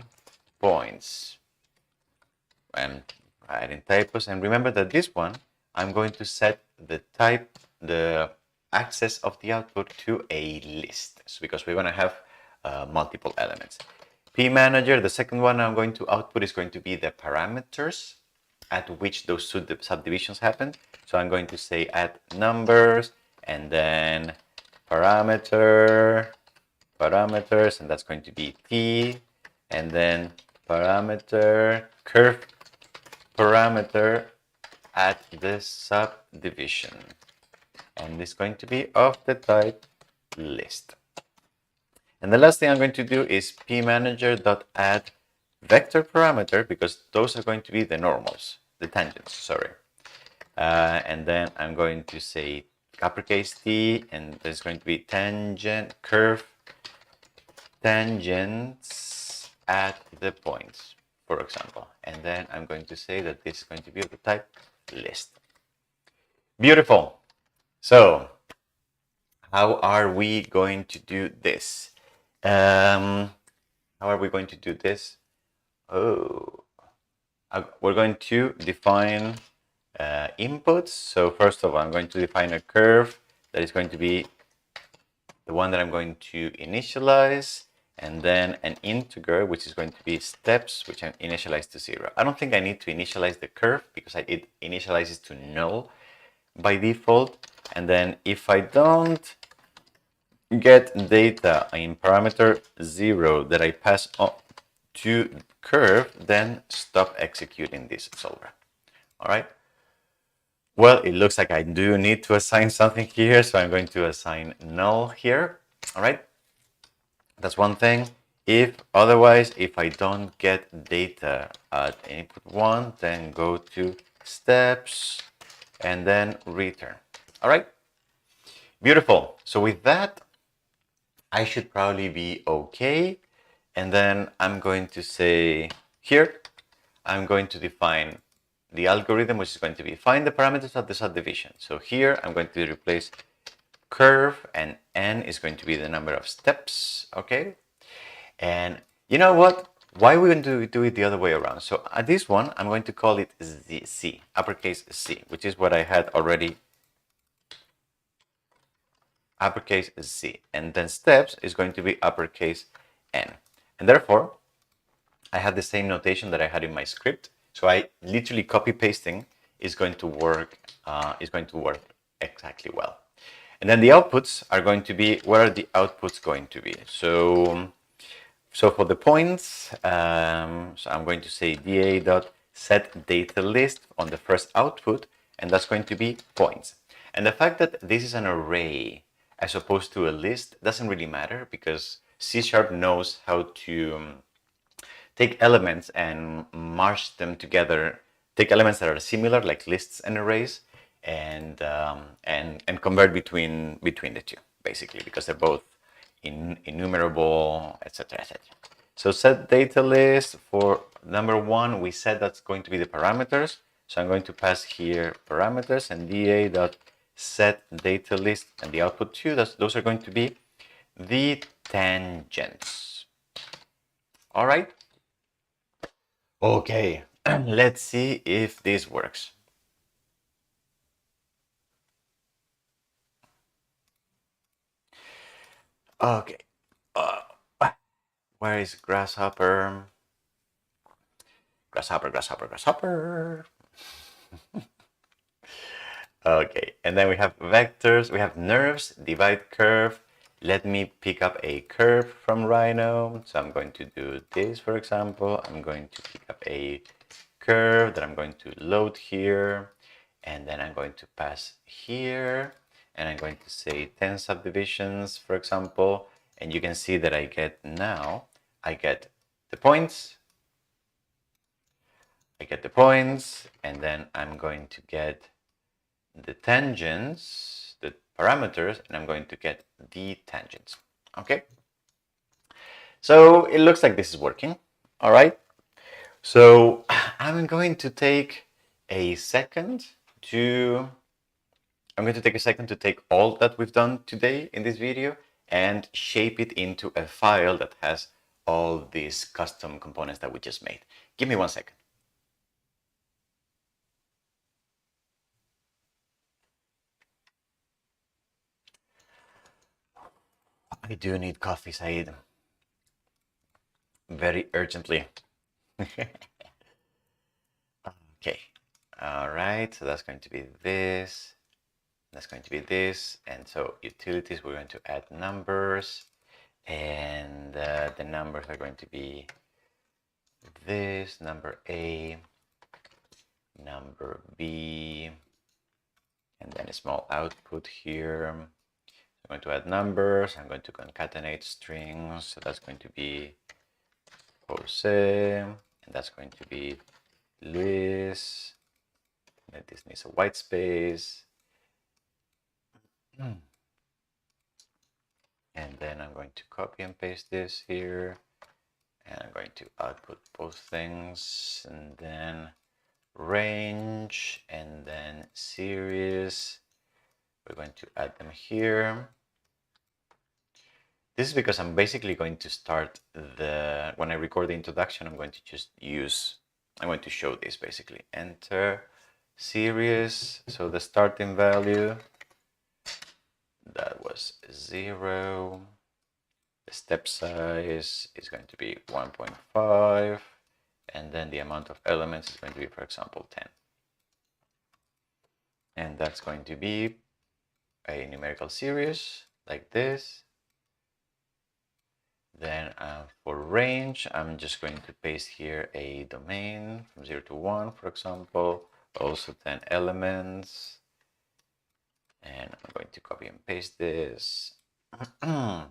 points. I'm adding typos, and remember that this one, I'm going to set the type, the access of the output to a list, so because we're going to have multiple elements. pmanager, the second one I'm going to output is going to be the parameters at which those subdivisions happen. So I'm going to say add numbers, and then parameters, and that's going to be t, and then parameter, curve parameter at the subdivision. And it's going to be of the type list. And the last thing I'm going to do is pmanager.add vector parameter, because those are going to be the normals, the tangents, sorry. And then I'm going to say uppercase T, and there's going to be tangent, curve, tangents at the points, for example. And then I'm going to say that this is going to be of the type list. Beautiful. So how are we going to do this? How are we going to do this? Oh, we're going to define inputs. So first of all, I'm going to define a curve that is going to be the one that I'm going to initialize, and then an integer, which is going to be steps, which I initialize to 0. I don't think I need to initialize the curve because it initializes to null by default. And then if I don't get data in parameter 0 that I pass on to curve, then stop executing this solver. All right. Well, it looks like I do need to assign something here, so I'm going to assign null here. All right. That's one thing. If otherwise, if I don't get data at input 1, then go to steps and then return. All right. Beautiful. So with that, I should probably be okay. And then I'm going to say here, I'm going to define the algorithm, which is going to be find the parameters of the subdivision. So here I'm going to replace curve, and n is going to be the number of steps. Okay. And you know what? Why are we going to do it the other way around? So at this one, I'm going to call it C, uppercase C, which is what I had already, uppercase Z. And then steps is going to be uppercase N. And therefore, I have the same notation that I had in my script. So I literally copy pasting is going to work exactly well. And then the outputs are going to be, what are the outputs going to be? So for the points, so I'm going to say da.set data list on the first output, and that's going to be points. And the fact that this is an array as opposed to a list doesn't really matter, because C# knows how to take elements and march them together, take elements that are similar, like lists and arrays, and convert between the two, basically, because they're both enumerable, etc., etc. So set data list for number 1, we said that's going to be the parameters. So I'm going to pass here parameters, and da.set data list, and the output 2, those are going to be the tangents. All right. Okay, let's see if this works. Okay, where is Grasshopper? Grasshopper. Okay, and then we have vectors, we have nerves, divide curve. Let me pick up a curve from Rhino. So I'm going to do this, for example. I'm going to pick up a curve that I'm going to load here, and then I'm going to pass here, and I'm going to say 10 subdivisions, for example, and you can see that I get the points, and then I'm going to get the tangents, the parameters, and I'm going to get the tangents. Okay, so it looks like this is working. All right, so I'm going to take a second to take all that we've done today in this video and shape it into a file that has all these custom components that we just made. Give me 1 second. I do need coffee, Said. Very urgently. Okay. All right. So that's going to be this. That's going to be this. And so utilities, we're going to add numbers. And the numbers are going to be this, number A, number B, and then a small output here. I'm going to add numbers. I'm going to concatenate strings. So that's going to be Jose, and that's going to be Luis. And this needs a white space. And then I'm going to copy and paste this here. And I'm going to output both things, and then range, and then series. We're going to add them here. This is because I'm basically going to start when I record the introduction, I'm going to show this basically. Enter series, so the starting value, that was 0. The step size is going to be 1.5, and then the amount of elements is going to be, for example, 10. And that's going to be a numerical series like this. Then for range, I'm just going to paste here a domain from 0 to 1, for example, also 10 elements. And I'm going to copy and paste this. And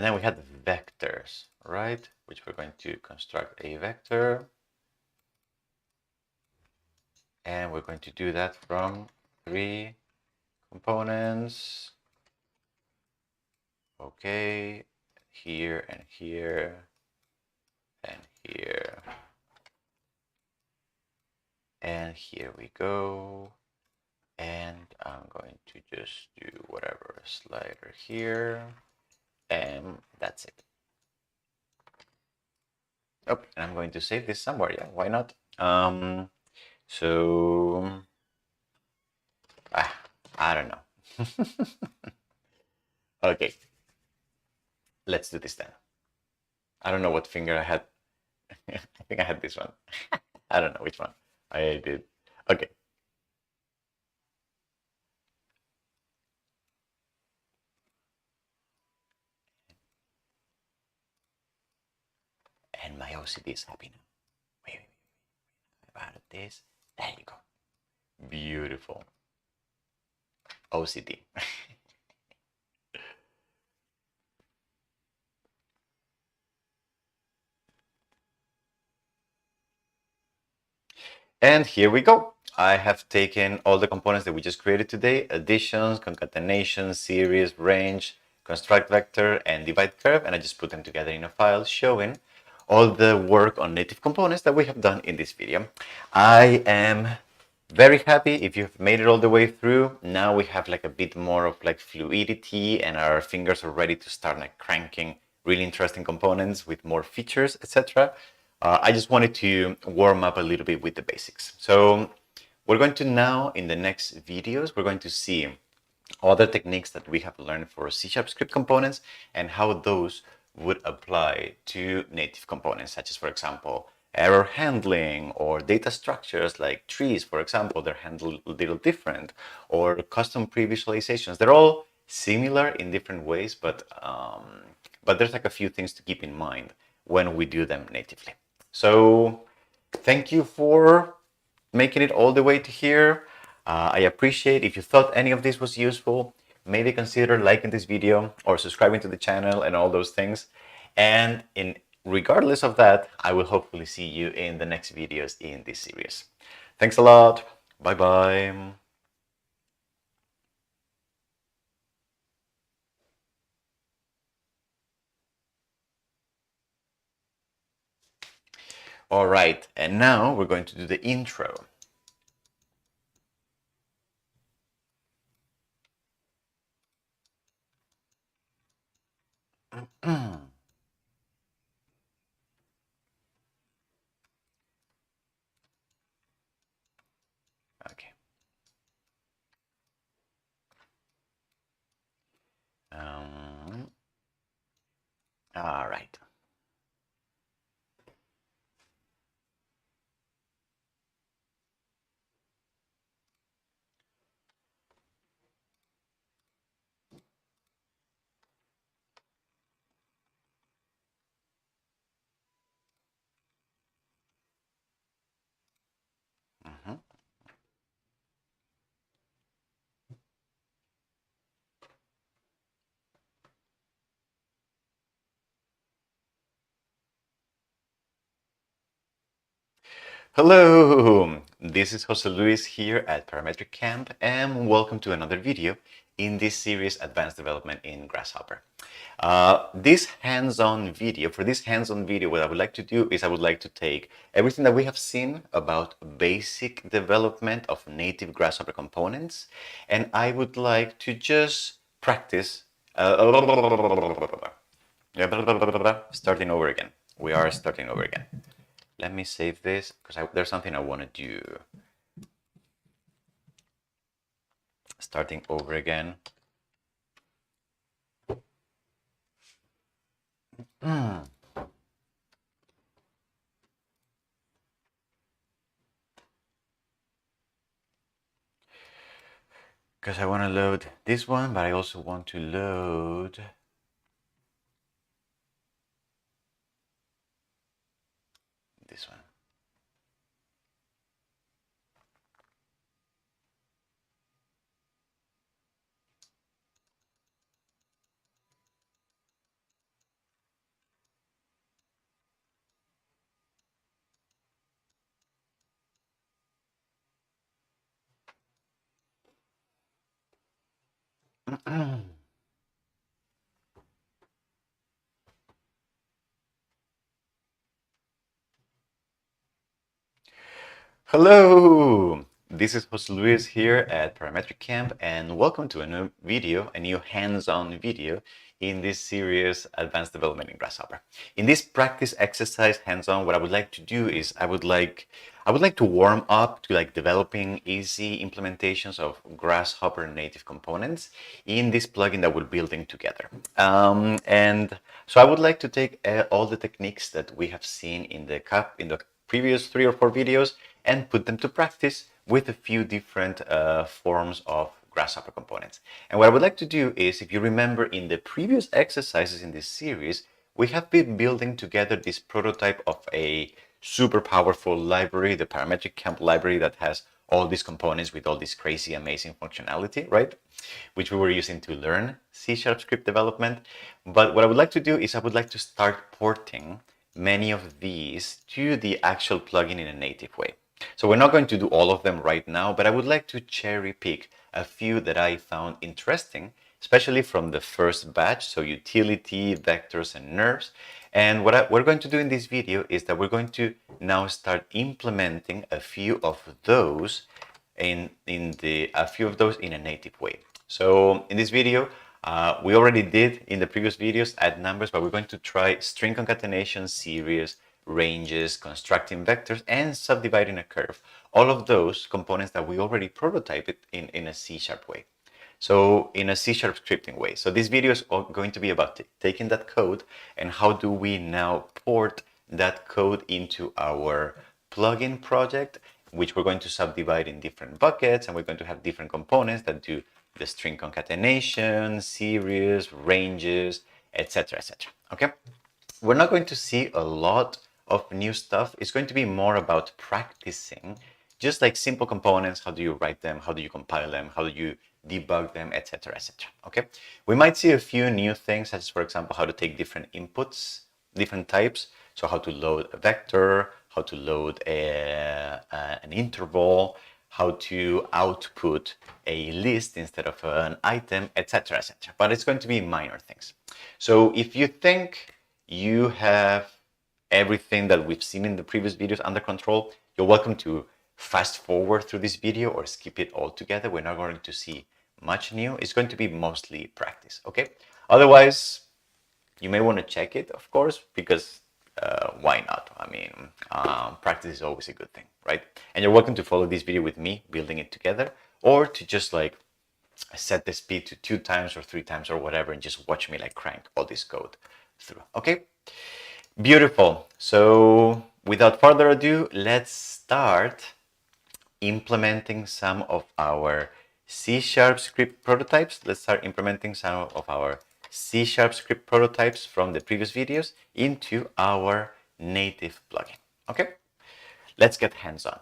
then we had vectors, right? Which we're going to construct a vector. And we're going to do that from 3 components. Okay, here and here and here. And here we go. And I'm going to just do whatever slider here. And that's it. Oh, and I'm going to save this somewhere. Yeah, why not? So I don't know. Okay, let's do this then. I don't know what finger I had. I think I had this one. I don't know which one I did. Okay. And my OCD is happy now. Wait. About this. There you go. Beautiful. OCD. And here we go. I have taken all the components that we just created today: additions, concatenation, series, range, construct vector, and divide curve, and I just put them together in a file showing all the work on native components that we have done in this video. I am very happy if you've made it all the way through. Now we have like a bit more of like fluidity, and our fingers are ready to start like cranking really interesting components with more features, etc. I just wanted to warm up a little bit with the basics. So we're going to now, in the next videos, we're going to see other techniques that we have learned for C# script components and how those would apply to native components, such as, for example, error handling, or data structures like trees, for example. They're handled a little different, or custom pre-visualizations. They're all similar in different ways, but there's like a few things to keep in mind when we do them natively. So thank you for making it all the way to here. I appreciate if you thought any of this was useful. Maybe consider liking this video or subscribing to the channel and all those things. And regardless of that, I will hopefully see you in the next videos in this series. Thanks a lot. Bye bye. All right, and now we're going to do the intro. Okay. All right. Hello, this is Jose Luis here at Parametric Camp, and welcome to another video in this series, Advanced Development in Grasshopper. For this hands-on video, what I would like to do is I would like to take everything that we have seen about basic development of native Grasshopper components, and I would like to just practice. Starting over again. We are starting over again. Let me save this because there's something I want to do. Starting over again. Because I want to load this one, but I also want to load this one. Hello, this is Jose Luis here at Parametric Camp, and welcome to a new video, a new hands-on video in this series, Advanced Development in Grasshopper. In this practice exercise, hands-on, what I would like to do is I would like to warm up to developing easy implementations of Grasshopper native components in this plugin that we're building together. And so I would like to take all the techniques that we have seen in the previous 3 or 4 videos and put them to practice with a few different forms of Grasshopper components. And what I would like to do is, if you remember in the previous exercises in this series, we have been building together this prototype of a super powerful library, the Parametric Camp library that has all these components with all this crazy, amazing functionality, right? Which we were using to learn C# script development. But what I would like to do is I would like to start porting many of these to the actual plugin in a native way. So we're not going to do all of them right now, but I would like to cherry pick a few that I found interesting, especially from the first batch, so utility, vectors, and nerves. And what we're going to do in this video is that we're going to now start implementing a few of those in a native way. So in this video, we already did in the previous videos add numbers, but we're going to try string concatenation, series, ranges, constructing vectors, and subdividing a curve. All of those components that we already prototyped in a C# way. So in a C# scripting way. So this video is going to be about taking that code and how do we now port that code into our plugin project, which we're going to subdivide in different buckets, and we're going to have different components that do the string concatenation, series, ranges, etc., etc. Okay? We're not going to see a lot of new stuff. It's going to be more about practicing just like simple components. How do you write them? How do you compile them? How do you debug them, etc., etc. Okay, we might see a few new things, such as, for example, how to take different inputs, different types. So how to load a vector, how to load an interval, how to output a list instead of an item, etc., etc. But it's going to be minor things. So if you think you have everything that we've seen in the previous videos under control, you're welcome to fast forward through this video or skip it altogether. We're not going to see much new. It's going to be mostly practice, okay? Otherwise, you may want to check it, of course, because why not? I mean, practice is always a good thing, right? And you're welcome to follow this video with me, building it together, or to just like set the speed to 2 times or 3 times or whatever and just watch me like crank all this code through, okay? Beautiful. So without further ado, let's start implementing some of our C# script prototypes. Let's start implementing some of our C# script prototypes from the previous videos into our native plugin. Okay, let's get hands-on.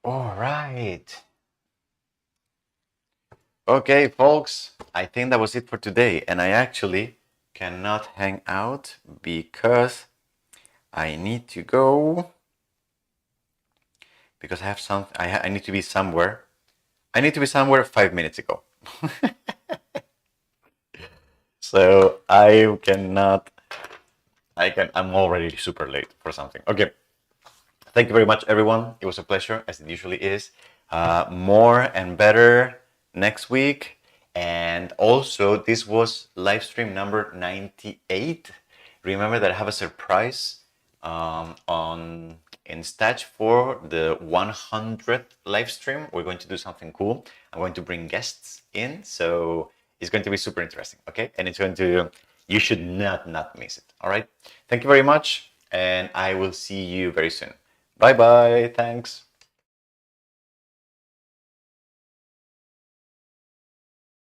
All right. Okay, folks, I think that was it for today. And I actually cannot hang out because I need to go. Because I have some. I need to be somewhere. I need to be somewhere 5 minutes ago. So I cannot. I'm already super late for something. Okay. Thank you very much, everyone. It was a pleasure, as it usually is. More and better next week. And also, this was live stream number 98. Remember that I have a surprise on in stage for the 100th live stream. We're going to do something cool. I'm going to bring guests in, so it's going to be super interesting. Okay, and it's going to. You should not miss it. All right. Thank you very much, and I will see you very soon. Bye bye. Thanks.